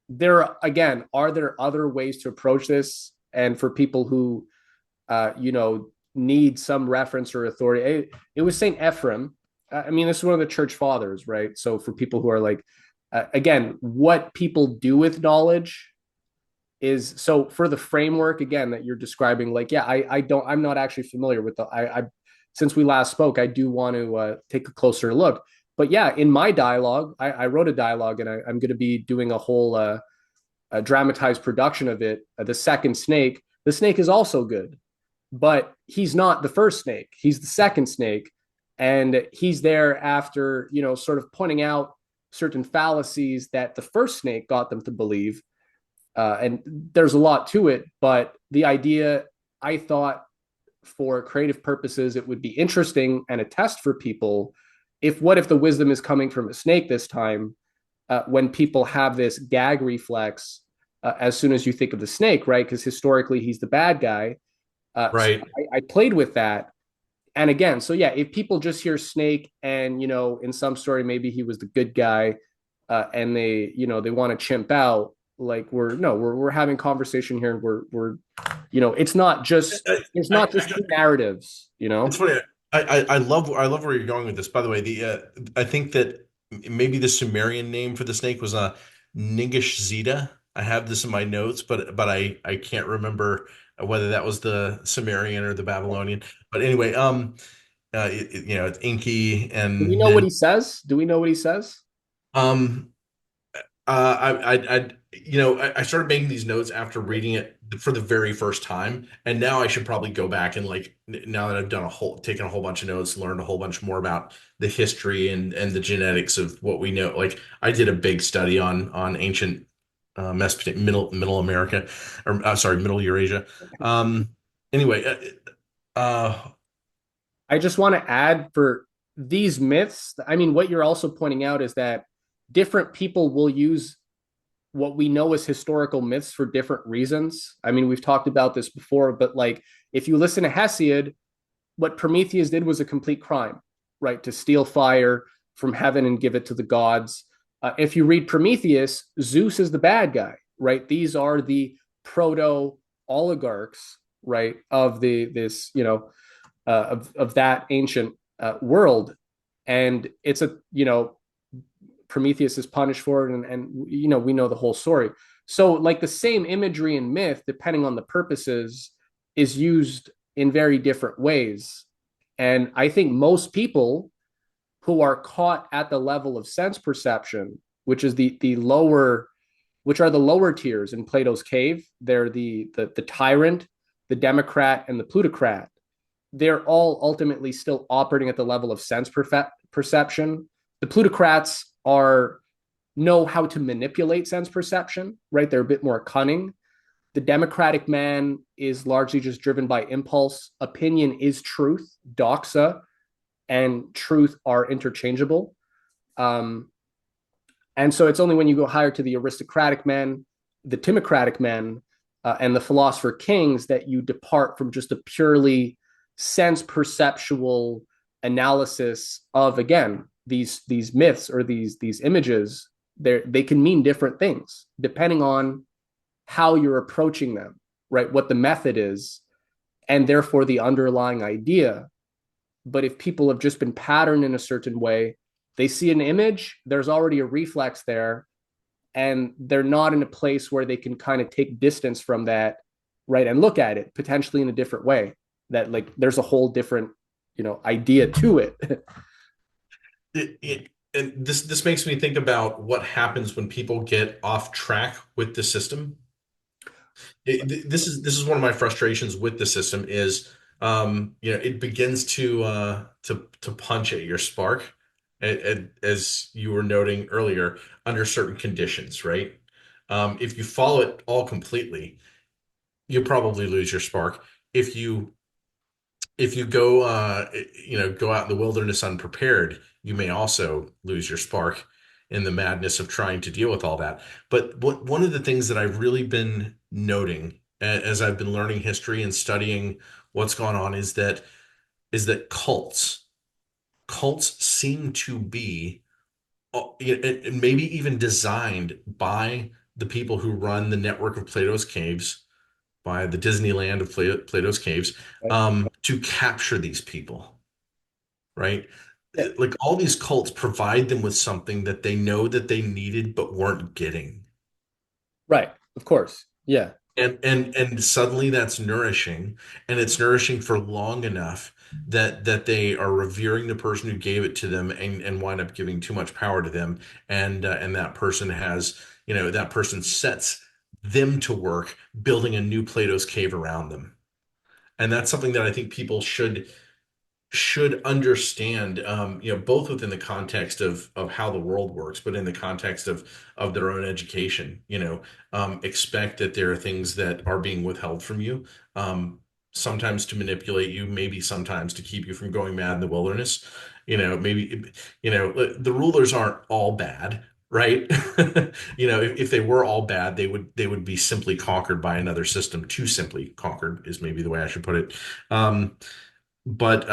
S2: there again. Are there other ways to approach this? And for people who need some reference or authority, it was Saint Ephrem. I mean, this is one of the church fathers, right? So for people who are like, again, what people do with knowledge is so for the framework again that you're describing like yeah I'm not actually familiar with the I since we last spoke I do want to take a closer look, but yeah in my dialogue I wrote a dialogue and I'm going to be doing a whole a dramatized production of it, the second snake. The snake is also good, but he's not the first snake, he's the second snake, and he's there after sort of pointing out certain fallacies that the first snake got them to believe, and there's a lot to it, but the idea I thought for creative purposes it would be interesting and a test for people. If what if the wisdom is coming from a snake this time, when people have this gag reflex as soon as you think of the snake, right? Because historically he's the bad guy. So
S1: Right.
S2: I played with that. And again, so yeah, if people just hear snake and in some story maybe he was the good guy, and they want to chimp out, like we're having conversation here, and we're it's not just there's not just two narratives,
S1: It's funny. I love where you're going with this. By the way, I think that maybe the Sumerian name for the snake was Ningish Zeta. I have this in my notes, but I can't remember whether that was the Sumerian or the Babylonian. But anyway, it's inky
S2: Do we
S1: and
S2: know what
S1: then
S2: he says? Do we know what he says?
S1: um I started making these notes after reading it for the very first time, and now I should probably go back and like now that I've taken a whole bunch of notes, learned a whole bunch more about the history and the genetics of what we know. Like I did a big study on ancient Mesopotamia, middle America, or sorry, middle Eurasia. Um, anyway,
S2: I just want to add for these myths, I mean, what you're also pointing out is that different people will use what we know as historical myths for different reasons. I mean, we've talked about this before, but like if you listen to Hesiod, what Prometheus did was a complete crime, right? To steal fire from heaven and give it to the gods. If you read Prometheus, Zeus is the bad guy, right? These are the proto oligarchs, right, of the this of that ancient world, and it's a Prometheus is punished for it, and we know the whole story. So like the same imagery and myth, depending on the purposes, is used in very different ways. And I think most people who are caught at the level of sense perception, which is the lower, which are the lower tiers in Plato's cave, they're the tyrant, the democrat, and the plutocrat. They're all ultimately still operating at the level of sense perception. The plutocrats are know how to manipulate sense perception, right? They're a bit more cunning. The democratic man is largely just driven by impulse. Opinion is truth. Doxa and truth are interchangeable. Um, and so it's only when you go higher to the aristocratic men, the timocratic men, and the philosopher kings that you depart from just a purely sense perceptual analysis of again these myths or these images, They can mean different things depending on how you're approaching them, right? What the method is, and therefore the underlying idea. But if people have just been patterned in a certain way, they see an image, there's already a reflex there, and they're not in a place where they can kind of take distance from that, right? And look at it potentially in a different way. That like there's a whole different, idea to it.
S1: And this makes me think about what happens when people get off track with the system. This is one of my frustrations with the system is it begins to punch at your spark, as you were noting earlier, under certain conditions, right? If you follow it all completely, you probably lose your spark. If you if you go go out in the wilderness unprepared, you may also lose your spark in the madness of trying to deal with all that. But one of the things that I've really been noting as I've been learning history and studying what's gone on is that cults seem to be and maybe even designed by the people who run the network of Plato's caves, by the Disneyland of Plato's caves,
S2: Right?
S1: to capture these people, right?
S2: Yeah.
S1: Like all these cults provide them with something that they know that they needed but weren't getting.
S2: Right. Of course. Yeah.
S1: And suddenly that's nourishing, and it's nourishing for long enough that they are revering the person who gave it to them, and wind up giving too much power to them, and that person has, that person sets them to work building a new Plato's cave around them. And that's something that I think people should understand, both within the context of how the world works, but in the context of their own education. Expect that there are things that are being withheld from you, sometimes to manipulate you, maybe sometimes to keep you from going mad in the wilderness. Maybe, the rulers aren't all bad. Right? If they were all bad, they would be simply conquered by another system. Too simply conquered is maybe the way I should put it. Um, but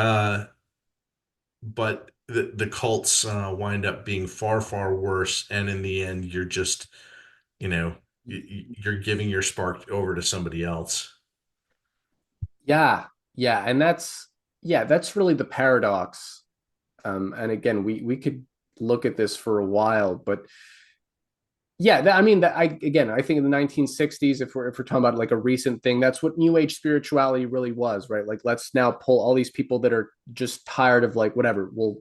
S1: the cults wind up being far, far worse. And in the end, you're just, you know, you're giving your spark over to somebody else.
S2: Yeah. Yeah. And that's really the paradox. And again, we could look at this for a while, but yeah, I mean, I think in the 1960s, if we're talking about like a recent thing, that's what New Age spirituality really was, right? Like, let's now pull all these people that are just tired of like whatever, well,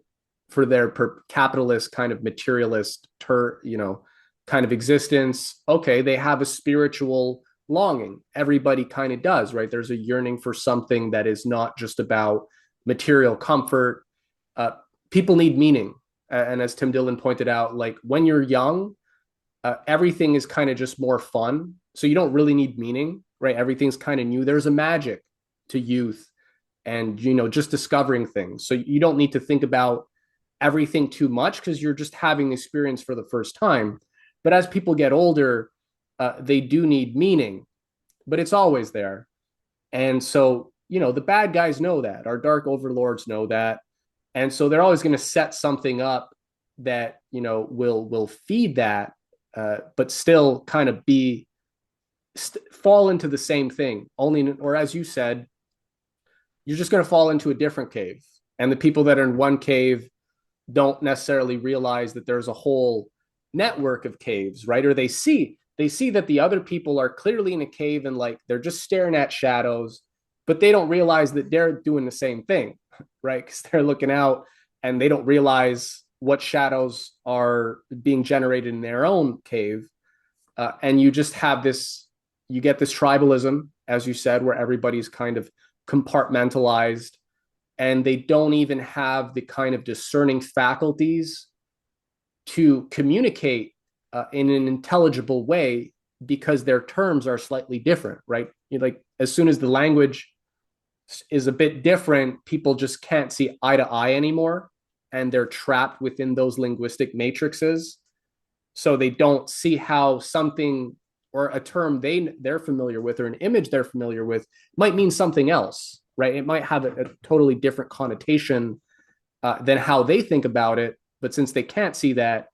S2: for their capitalist kind of materialist, kind of existence. Okay, they have a spiritual longing. Everybody kind of does, right? There's a yearning for something that is not just about material comfort. Uh, People need meaning, and as Tim Dillon pointed out, like when you're young everything is kind of just more fun. So you don't really need meaning, right? Everything's kind of new. There's a magic to youth and, just discovering things. So you don't need to think about everything too much because you're just having the experience for the first time. But as people get older, they do need meaning, but it's always there. And so, the bad guys know that. Our dark overlords know that. And so they're always going to set something up that, will feed that but still kind of fall into the same thing. Or as you said, you're just going to fall into a different cave. And the people that are in one cave don't necessarily realize that there's a whole network of caves, right? Or they see that the other people are clearly in a cave and like they're just staring at shadows, but they don't realize that they're doing the same thing, right? Because they're looking out and they don't realize what shadows are being generated in their own cave. And you just have you get this tribalism, as you said, where everybody's kind of compartmentalized and they don't even have the kind of discerning faculties to communicate in an intelligible way because their terms are slightly different, right? Like as soon as the language is a bit different, people just can't see eye to eye anymore and they're trapped within those linguistic matrices. So they don't see how something or a term they're familiar with or an image they're familiar with might mean something else, right? It might have a totally different connotation than how they think about it. But since they can't see that,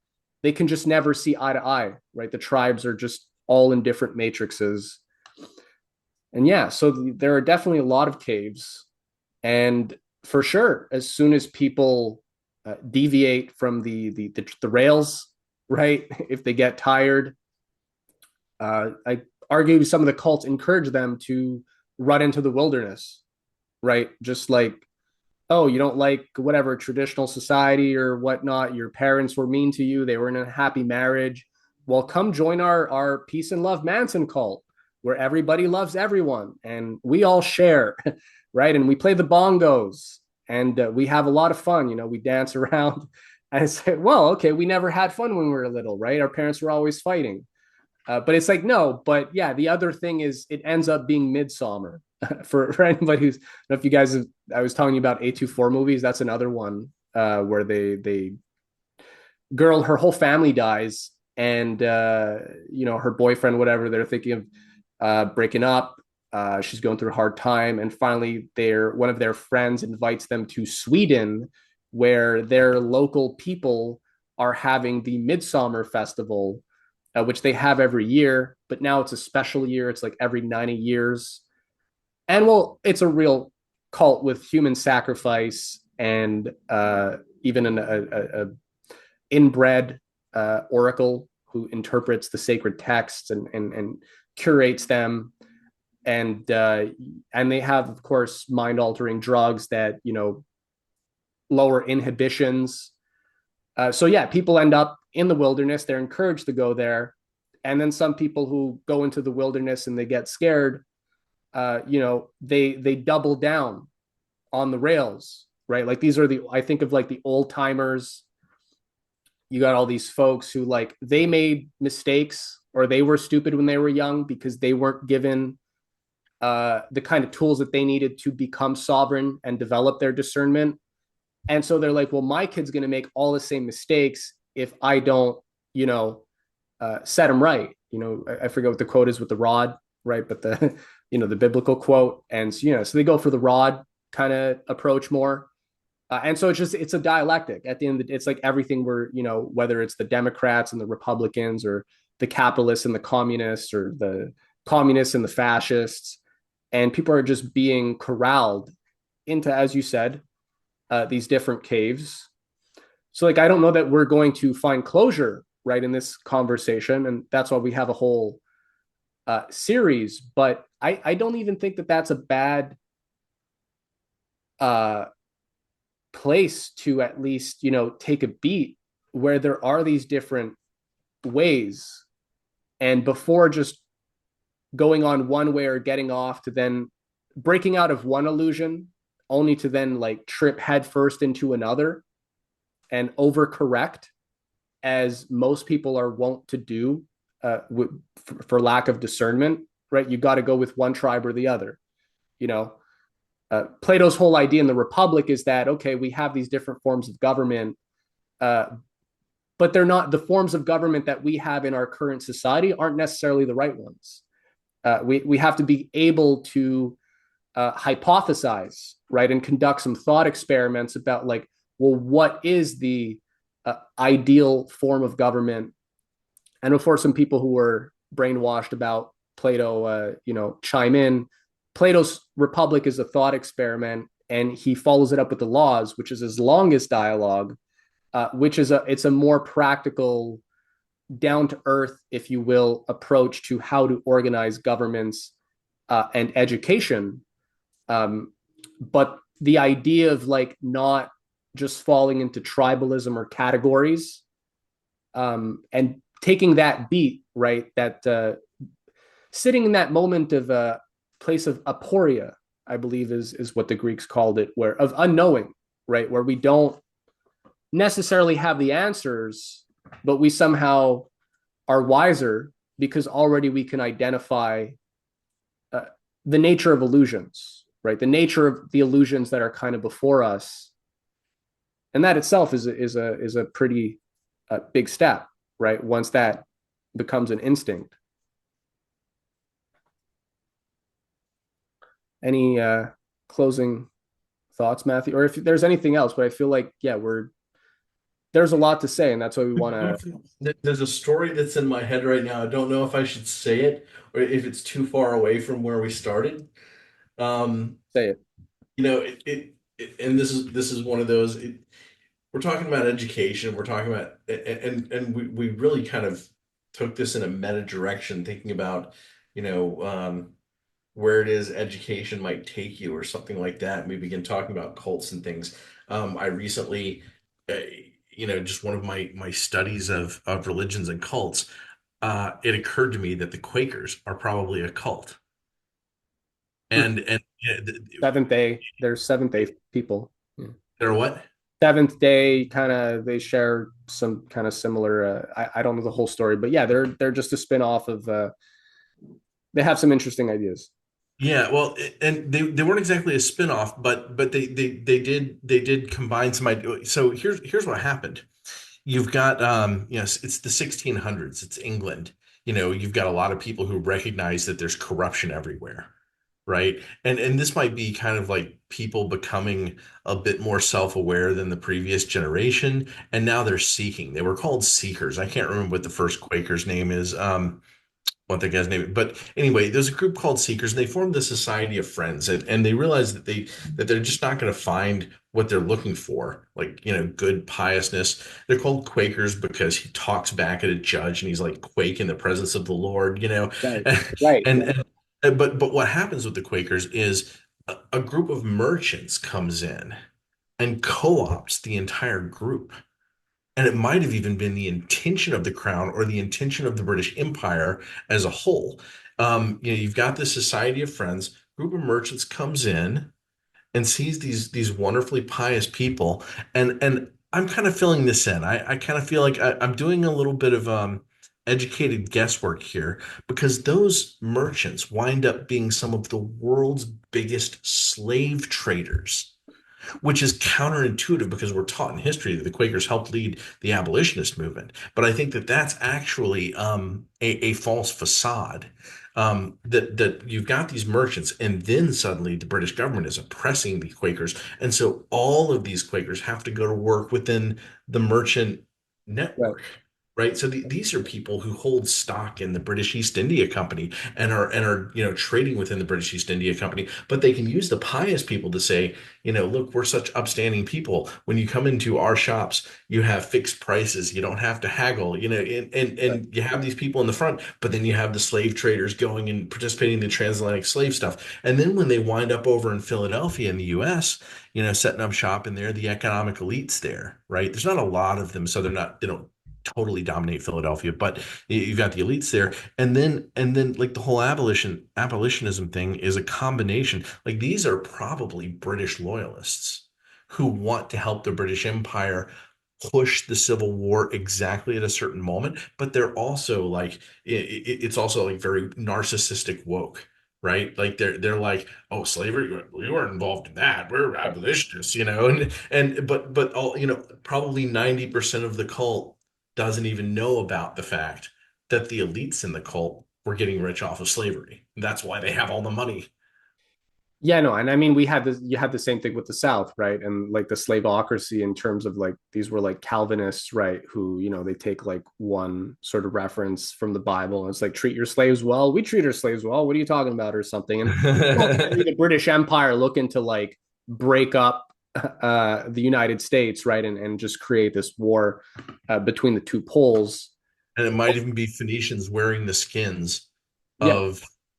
S2: they can just never see eye to eye, right? The tribes are just all in different matrices. And yeah, so there are definitely a lot of caves. And for sure, as soon as people deviate from the rails, right? If they get tired, I argue some of the cults encourage them to run into the wilderness, right? Just like, oh, you don't like whatever traditional society or whatnot. Your parents were mean to you. They were in a happy marriage. Well, come join our peace and love Manson cult, where everybody loves everyone and we all share, right? And we play the bongos and we have a lot of fun. We dance around. And it's like, well, okay, we never had fun when we were little, right? Our parents were always fighting. But it's like, no, but yeah, the other thing is it ends up being Midsummer for anybody who's, I don't know if you guys have, I was telling you about A24 movies. That's another one where they girl, her whole family dies and, her boyfriend, whatever, they're thinking of breaking up. She's going through a hard time. And finally one of their friends invites them to Sweden where their local people are having the Midsummer Festival, which they have every year, but now it's a special year. It's like every 90 years. And well, it's a real cult with human sacrifice and even a inbred oracle who interprets the sacred texts and curates them. And they have, of course, mind altering drugs that lower inhibitions. So yeah, people end up in the wilderness. They're encouraged to go there, and then some people who go into the wilderness and they get scared, they double down on the rails, right? Like these are I think of like the old timers. You got all these folks who like they made mistakes or they were stupid when they were young because they weren't given the kind of tools that they needed to become sovereign and develop their discernment. And so they're like, well, my kid's going to make all the same mistakes if I don't, set him right. I forget what the quote is with the rod, right? But the, the biblical quote. And, so they go for the rod kind of approach more. And so it's a dialectic at the end of the, it's like everything where, whether it's the Democrats and the Republicans or the capitalists and the communists or the communists and the fascists, and people are just being corralled into, as you said, these different caves. So like, I don't know that we're going to find closure right in this conversation. And that's why we have a whole series, but I don't even think that that's a bad place to at least, take a beat where there are these different ways. And before just going on one way or getting off to then breaking out of one illusion only to then like trip headfirst into another and overcorrect as most people are wont to do for lack of discernment, right? You got to go with one tribe or the other. Plato's whole idea in the Republic is that, okay, we have these different forms of government, but they're not the forms of government that we have in our current society aren't necessarily the right ones. We have to be able to hypothesize, right, and conduct some thought experiments about like, well, what is the ideal form of government? And before some people who were brainwashed about Plato, chime in, Plato's Republic is a thought experiment, and he follows it up with the Laws, which is his longest dialogue, which is it's a more practical, down to earth, if you will, approach to how to organize governments and education. But the idea of like not just falling into tribalism or categories, and taking that beat, right? That sitting in that moment of a place of aporia, I believe is what the Greeks called it, where of unknowing, right? Where we don't necessarily have the answers, but we somehow are wiser because already we can identify the nature of illusions, right? The nature of the illusions that are kind of before us, and that itself is a pretty big step, right? Once that becomes an instinct. Any closing thoughts, Matthew? Or if there's anything else, but I feel like, yeah, we're there's a lot to say, and that's why we want to
S1: There's a story that's in my head right now. I don't know if I should say it or if it's too far away from where we started. Um,
S2: say it.
S1: and this is one of those. We're talking about education. We're talking about and we really kind of took this in a meta direction, thinking about you know where it is education might take you or something like that. And we begin talking about cults and things. I recently, uh, just one of my studies of religions and cults, it occurred to me that the Quakers are probably a cult.
S2: Hmm.
S1: And
S2: Seventh Day, there's Seventh Day people. Yeah.
S1: they're what?
S2: Seventh Day kind of they share some kind of similar. I don't know the whole story, but yeah, they're just a spin off of. They have some interesting ideas.
S1: Yeah, well, and they weren't exactly a spin-off, but they did combine some ideas. So here's what happened. You've got it's the 1600s, it's England. You've got a lot of people who recognize that there's corruption everywhere, right? And this might be kind of like people becoming a bit more self-aware than the previous generation, and now they're seeking. They were called seekers. I can't remember what the first Quaker's name is. What the guy's name, but anyway, there's a group called Seekers, and they formed the Society of Friends, and they realized that they're just not going to find what they're looking for, like good piousness. They're called Quakers because he talks back at a judge, and he's like quake in the presence of the Lord.
S2: Right.
S1: and
S2: Right.
S1: but what happens with the Quakers is a group of merchants comes in and co-opts the entire group. And it might have even been the intention of the crown or the intention of the British Empire as a whole. You've got this Society of Friends, group of merchants comes in and sees these wonderfully pious people, and I'm kind of filling this in. I kind of feel like I'm doing a little bit of educated guesswork here because those merchants wind up being some of the world's biggest slave traders, which is counterintuitive because we're taught in history that the Quakers helped lead the abolitionist movement. But I think that that's actually a false facade. That you've got these merchants, and then suddenly the British government is oppressing the Quakers, and so all of these Quakers have to go to work within the merchant
S2: Right.
S1: network. Right. So these are people who hold stock in the British East India Company and are trading within the British East India Company, but they can use the pious people to say, look, we're such upstanding people. When you come into our shops, you have fixed prices. You don't have to haggle,
S2: Right.
S1: and you have these people in the front, but then you have the slave traders going and participating in the transatlantic slave stuff. And then when they wind up over in Philadelphia in the US, setting up shop in there, the economic elites there, right? There's not a lot of them, so they don't totally dominate Philadelphia, but you've got the elites there, and then like the whole abolitionism thing is a combination. Like these are probably British loyalists who want to help the British Empire push the Civil War exactly at a certain moment, but they're also like it's also like very narcissistic woke. Right, like they're like, oh, slavery, we weren't involved in that. We're abolitionists, and but all probably 90% of the cult doesn't even know about the fact that the elites in the cult were getting rich off of slavery. That's why they have all the money.
S2: Yeah, no, and I mean we had this you had the same thing with the South, right? And like the slaveocracy in terms of like these were like Calvinists, right? Who, they take like one sort of reference from the Bible and it's like treat your slaves well. We treat our slaves well. What are you talking about or something? And ultimately the British Empire looking to like break up the United States, right? And just create this war between the two poles.
S1: And it might even be Phoenicians wearing the skins
S2: Yeah,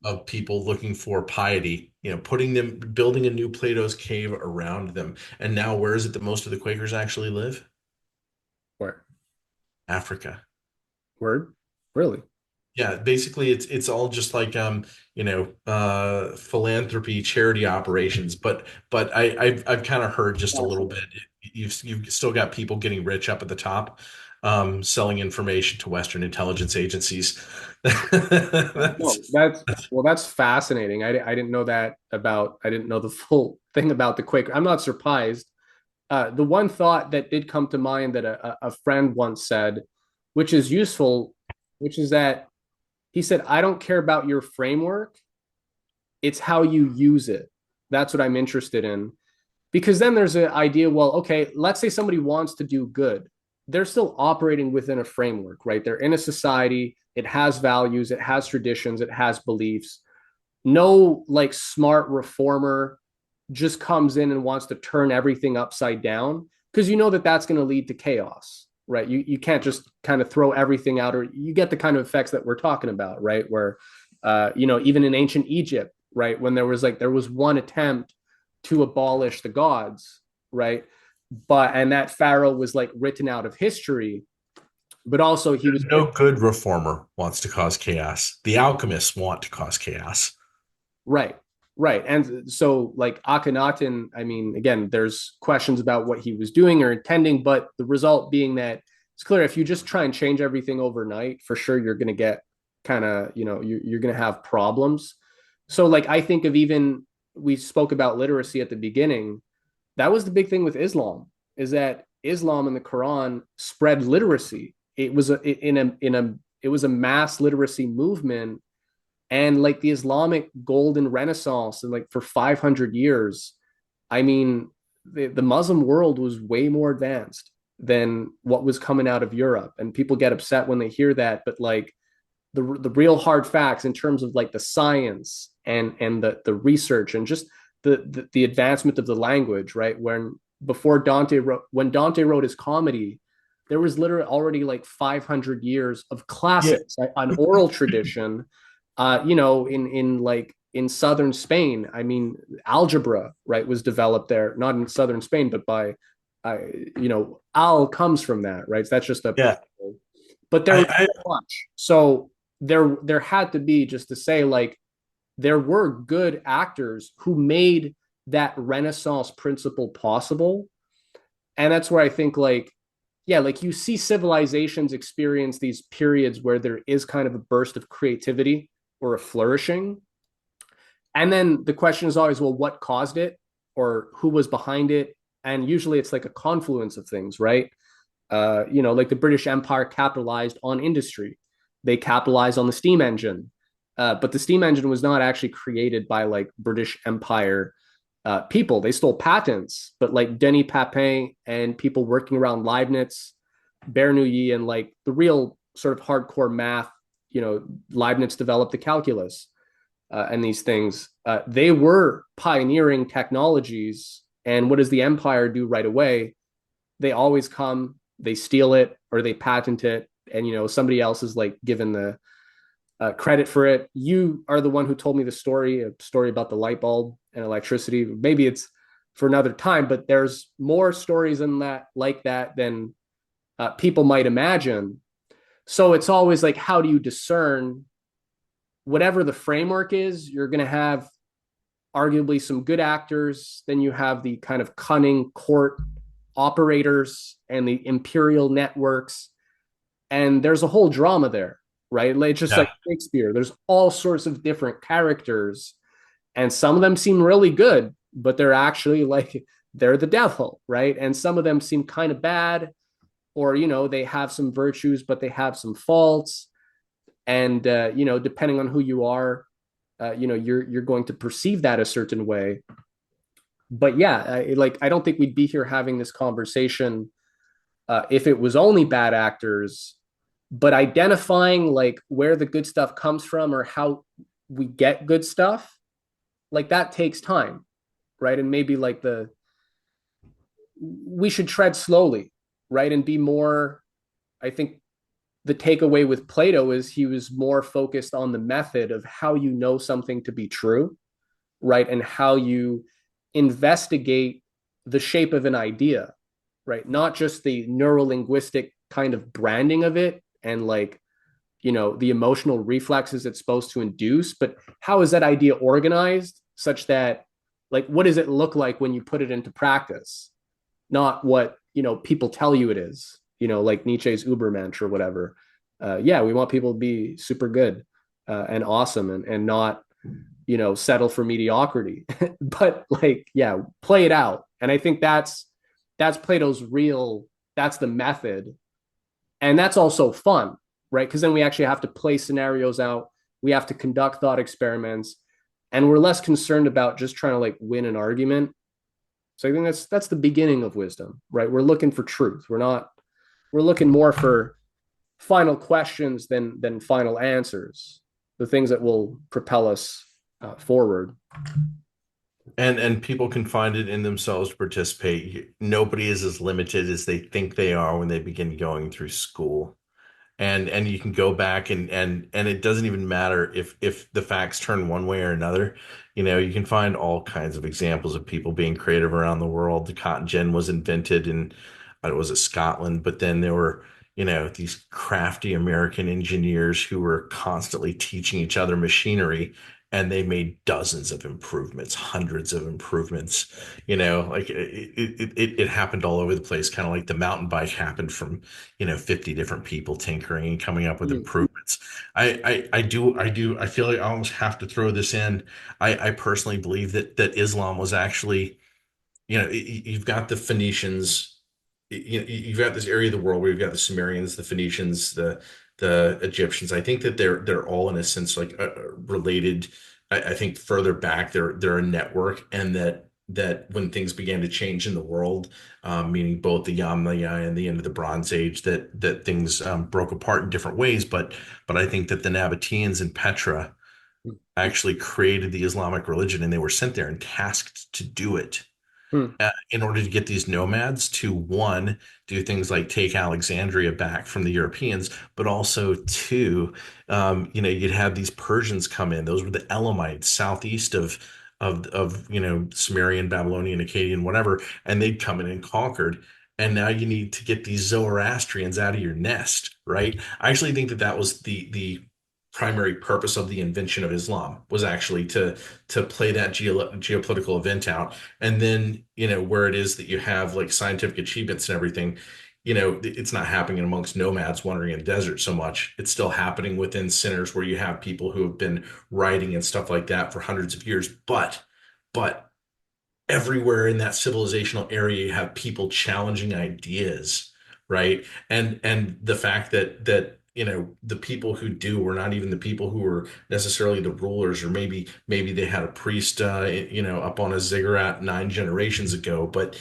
S1: of people looking for piety, building a new Plato's cave around them. And now where is it that most of the Quakers actually live?
S2: where
S1: Africa.
S2: word? Really?
S1: Yeah, basically it's all just like philanthropy, charity operations, but I've kind of heard just a little bit. You've still got people getting rich up at the top, selling information to Western intelligence agencies.
S2: No,
S1: That's
S2: that's fascinating. I didn't know that about, I didn't know the full thing about the Quaker. I'm not surprised. The one thought that did come to mind that a friend once said, which is useful, which is that he said, I don't care about your framework. It's how you use it. That's what I'm interested in. Because then there's an idea, well, okay, let's say somebody wants to do good. they're still operating within a framework, right? They're in a society, it has values, it has traditions, it has beliefs. No like smart reformer just comes in and wants to turn everything upside down, because you know that that's going to lead to chaos, right? You can't just kind of throw everything out, or you get the kind of effects that we're talking about, right? Where even in ancient Egypt, right, when there was one attempt to abolish the gods, right, and that pharaoh was like written out of history, but also he was
S1: No good reformer wants to cause chaos. The alchemists want to cause chaos.
S2: right. Right. And so, like Akhenaten, I mean, again, there's questions about what he was doing or intending, but the result being that it's clear if you just try and change everything overnight, for sure you're going to get kind of, you're going to have problems. So, like, I think of even, we spoke about literacy at the beginning. That was the big thing with Islam, is that Islam and the Quran spread literacy. It was a mass literacy movement, and like the Islamic golden renaissance, and like for 500 years, I mean, the Muslim world was way more advanced than what was coming out of Europe, and people get upset when they hear that, but like the real hard facts in terms of like the science and the research and just the advancement of the language, right? When Dante wrote his comedy, there was literally already like 500 years of
S1: Yeah.
S2: classics, an oral tradition, in southern Spain. I mean, algebra, right, was developed there, not in southern Spain, but by, al comes from that, right? So that's just a,
S1: Yeah.
S2: but there was
S1: I
S2: so much. So there had to be, just to say, like, there were good actors who made that Renaissance principle possible. And that's where I think, like, yeah, like you see civilizations experience these periods where there is kind of a burst of creativity or a flourishing. And then the question is always, well, what caused it, or who was behind it? And usually it's like a confluence of things, right? Like the British Empire capitalized on industry. They capitalized on the steam engine. But the steam engine was not actually created by like British Empire people. They stole patents, but like Denis Papin and people working around Leibniz, Bernoulli, and like the real sort of hardcore math, Leibniz developed the calculus and these things. They were pioneering technologies. And what does the empire do right away? They always come, they steal it, or they patent it, and somebody else is like given the credit for it. You are the one who told me a story about the light bulb and electricity. Maybe it's for another time, but there's more stories in that, like that, than people might imagine. So it's always like, how do you discern? Whatever the framework is, you're going to have arguably some good actors. Then you have the kind of cunning court operators and the imperial networks. And there's a whole drama there, right? Like, just like
S1: yeah.
S2: Shakespeare, there's all sorts of different characters, and some of them seem really good, but they're actually like, they're the devil, right? And some of them seem kind of bad, or, they have some virtues, but they have some faults. And, depending on who you are, you're going to perceive that a certain way. But yeah, I don't think we'd be here having this conversation if it was only bad actors. But identifying like where the good stuff comes from, or how we get good stuff, like that takes time, right? And maybe like we should tread slowly, right? And be more, I think the takeaway with Plato is he was more focused on the method of how you know something to be true, right? And how you investigate the shape of an idea, right? Not just the neurolinguistic kind of branding of it, and like, the emotional reflexes it's supposed to induce, but how is that idea organized such that, like, what does it look like when you put it into practice? Not what, people tell you it is, like Nietzsche's Ubermensch or whatever. Yeah, we want people to be super good and awesome, and not, settle for mediocrity. But like, yeah, play it out. And I think that's Plato's real, that's the method. And that's also fun, right? Because then we actually have to play scenarios out. We have to conduct thought experiments, and we're less concerned about just trying to like win an argument. So I think that's the beginning of wisdom, right? We're looking for truth. we're looking more for final questions than final answers, the things that will propel us forward.
S1: And people can find it in themselves to participate. Nobody is as limited as they think they are when they begin going through school. And you can go back and it doesn't even matter if the facts turn one way or another. You can find all kinds of examples of people being creative around the world. The cotton gin was invented in, was it Scotland? But then there were, these crafty American engineers who were constantly teaching each other machinery, and they made dozens of improvements, hundreds of improvements. Like it happened all over the place, kind of like the mountain bike happened from 50 different people tinkering and coming up with
S2: Mm.
S1: improvements. I feel like I almost have to throw this in. I personally believe that Islam was actually, you've got the Phoenicians, you've got this area of the world where you've got the Sumerians, the Phoenicians, the Egyptians. I think that they're all in a sense like related. I think further back they're a network, and that when things began to change in the world, meaning both the Yamnaya and the end of the Bronze Age, that things broke apart in different ways. But I think that the Nabateans and Petra actually created the Islamic religion, and they were sent there and tasked to do it
S2: Mm.
S1: in order to get these nomads to, one, do things like take Alexandria back from the Europeans, but also two, you'd have these Persians come in. Those were the Elamites southeast of Sumerian, Babylonian, Akkadian, whatever, and they'd come in and conquered. And now you need to get these Zoroastrians out of your nest, right? I actually think that was the primary purpose of the invention of Islam, was actually to play that geopolitical event out. And then, where it is that you have like scientific achievements and everything, it's not happening amongst nomads wandering in the desert so much. It's still happening within centers where you have people who have been writing and stuff like that for hundreds of years. But everywhere in that civilizational area, you have people challenging ideas, right? And the fact that the people who do were not even the people who were necessarily the rulers, or maybe they had a priest up on a ziggurat 9 generations ago. But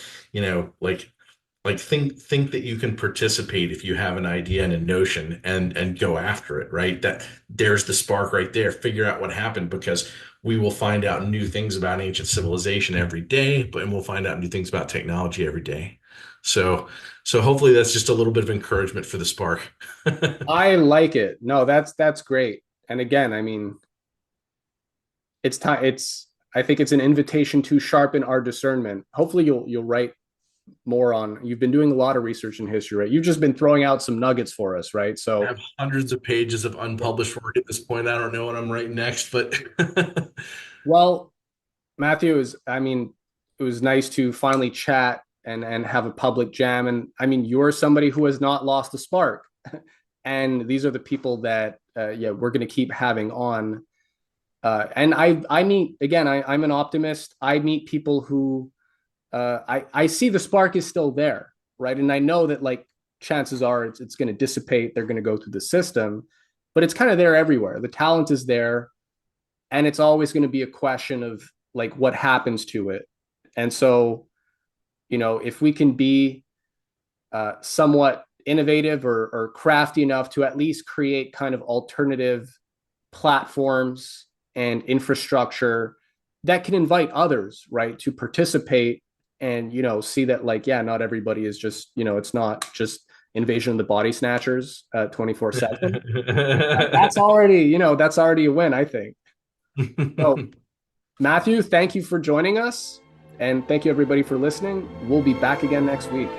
S1: like think that you can participate if you have an idea and a notion, and go after it, right? That there's the spark right there. Figure out what happened, because we will find out new things about ancient civilization every day, and we'll find out new things about technology every day. So hopefully that's just a little bit of encouragement for the spark.
S2: I like it. No, that's great. And again, I mean, it's time. I think it's an invitation to sharpen our discernment. Hopefully, you'll write more on. You've been doing a lot of research in history, right? You've just been throwing out some nuggets for us, right?
S1: I
S2: So,
S1: have hundreds of pages of unpublished work at this point. I don't know what I'm writing next, but
S2: well, Matthew, is I mean, it was nice to finally chat and have a public jam. And I mean, you're somebody who has not lost the spark, and these are the people that yeah, we're going to keep having on. And I meet again. I'm an optimist. I meet people who I see the spark is still there, right? And I know that like chances are it's going to dissipate. They're going to go through the system, but it's kind of there everywhere. The talent is there, and it's always going to be a question of like what happens to it. And so, if we can be somewhat innovative or crafty enough to at least create kind of alternative platforms and infrastructure that can invite others, right, to participate and see that like, yeah, not everybody is just, it's not just invasion of the body snatchers 24/7. That's already, that's already a win, I think. So Matthew, thank you for joining us, and thank you everybody for listening. We'll be back again next week.